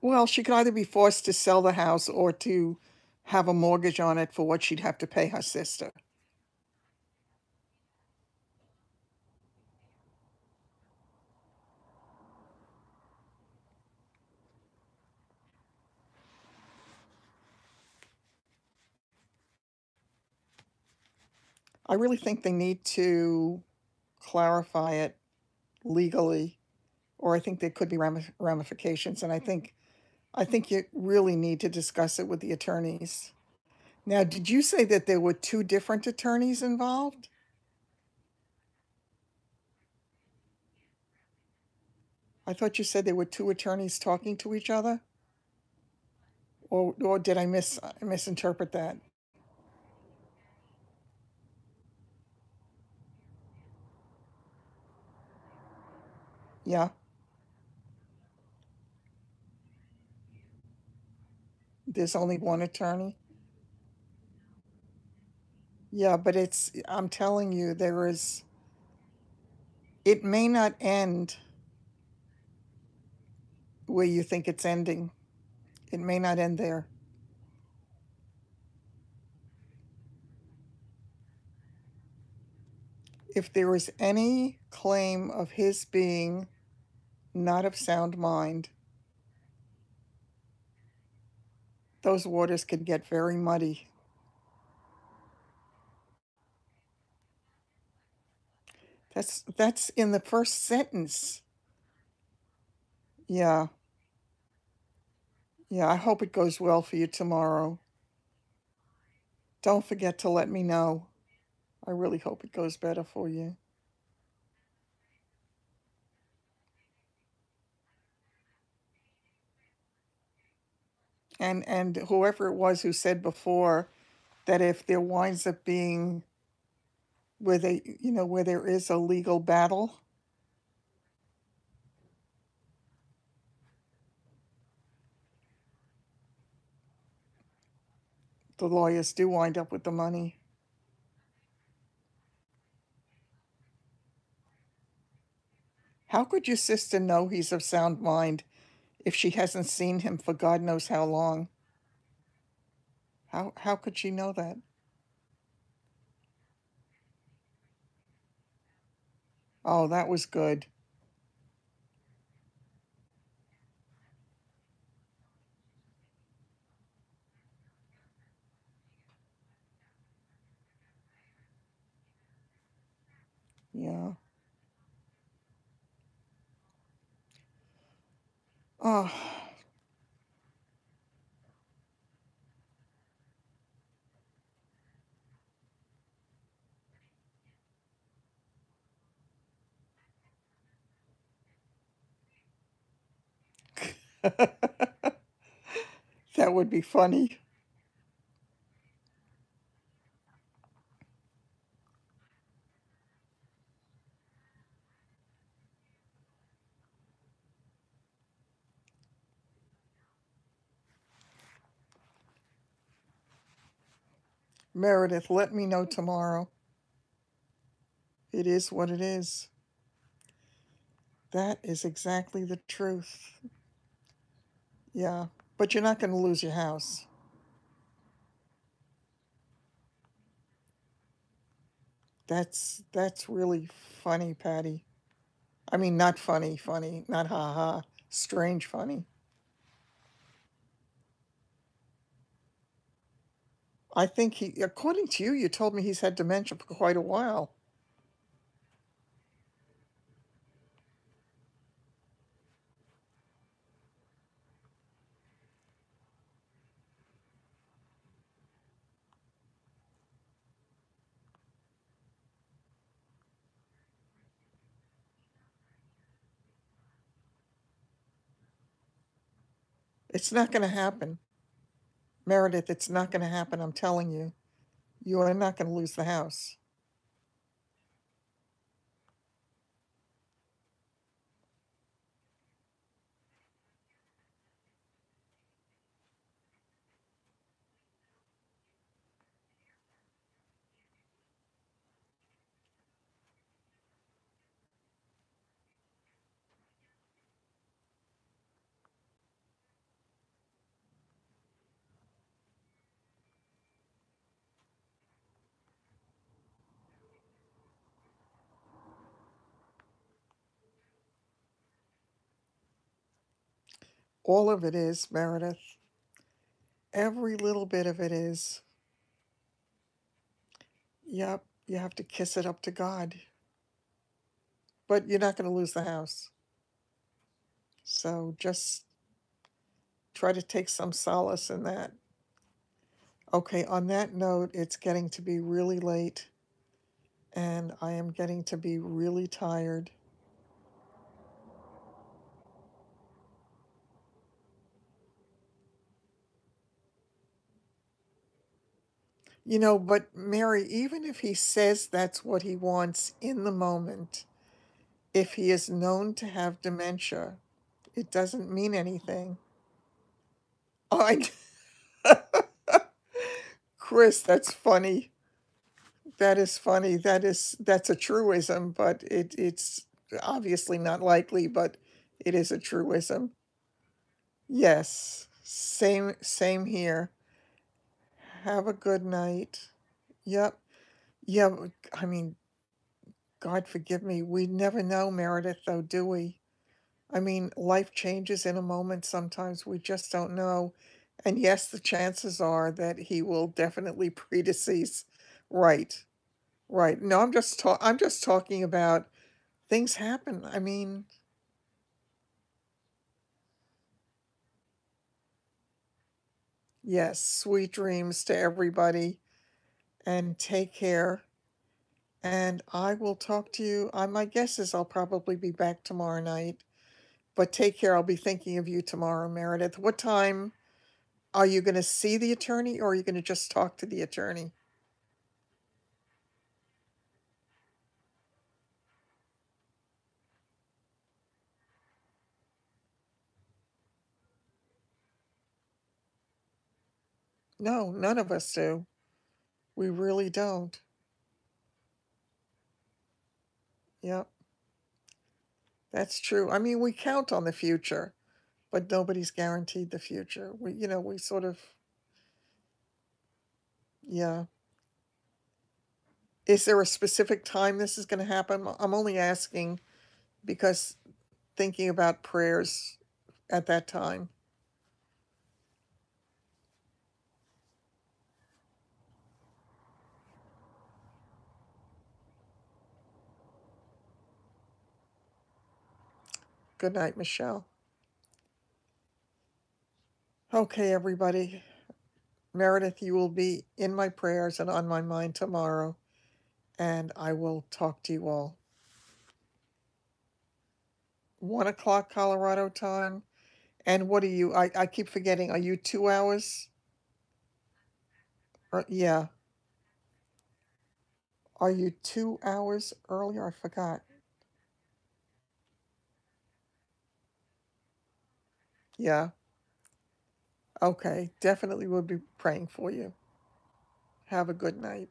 Speaker 1: Well, she could either be forced to sell the house or to have a mortgage on it for what she'd have to pay her sister. I really think they need to clarify it legally, or I think there could be ramifications. And I think you really need to discuss it with the attorneys. Now, did you say that there were two different attorneys involved? I thought you said there were two attorneys talking to each other, or did I misinterpret that? Yeah, there's only one attorney. Yeah, but I'm telling you, it may not end where you think it's ending. It may not end there. If there is any claim of his being not of sound mind, those waters could get very muddy. That's in the first sentence. Yeah, yeah, I hope it goes well for you tomorrow. Don't forget to let me know. I really hope it goes better for you. And whoever it was who said before that if there winds up being where there is a legal battle, the lawyers do wind up with the money. How could your sister know he's of sound mind if she hasn't seen him for God knows how long? How could she know that? Oh, that was good. Yeah. Oh, that would be funny. Meredith, let me know tomorrow. It is what it is. That is exactly the truth. Yeah, but you're not going to lose your house. That's really funny, Patty. I mean, not funny, funny, not ha ha, strange funny. I think according to you, you told me he's had dementia for quite a while. It's not going to happen. Meredith, it's not going to happen. I'm telling you. You are not going to lose the house. All of it is, Meredith. Every little bit of it is. Yep, you have to kiss it up to God. But you're not going to lose the house. So just try to take some solace in that. Okay, on that note, it's getting to be really late and I am getting to be really tired. But Mary, even if he says that's what he wants in the moment, if he is known to have dementia, it doesn't mean anything. I, Chris, that's funny. That is funny. That's a truism, but it's obviously not likely, but it is a truism. Yes. Same here. Have a good night. Yep. Yeah, I mean, God forgive me. We never know, Meredith, though, do we? I mean, life changes in a moment sometimes. We just don't know. And yes, the chances are that he will definitely predecease. Right. Right. No, I'm just talking about things happen. I mean, yes, sweet dreams to everybody and take care. And I will talk to you. My guess is I'll probably be back tomorrow night. But take care. I'll be thinking of you tomorrow, Meredith. What time are you going to see the attorney or are you going to just talk to the attorney? No, none of us do. We really don't. Yep, that's true. I mean, we count on the future, but nobody's guaranteed the future. We sort of, yeah. Is there a specific time this is going to happen? I'm only asking because thinking about prayers at that time. Good night, Michelle. Okay, everybody. Meredith, you will be in my prayers and on my mind tomorrow, and I will talk to you all. 1 o'clock Colorado time. And what are you? I keep forgetting. Are you 2 hours? Yeah. Are you 2 hours earlier? I forgot. Yeah. Okay. Definitely will be praying for you. Have a good night.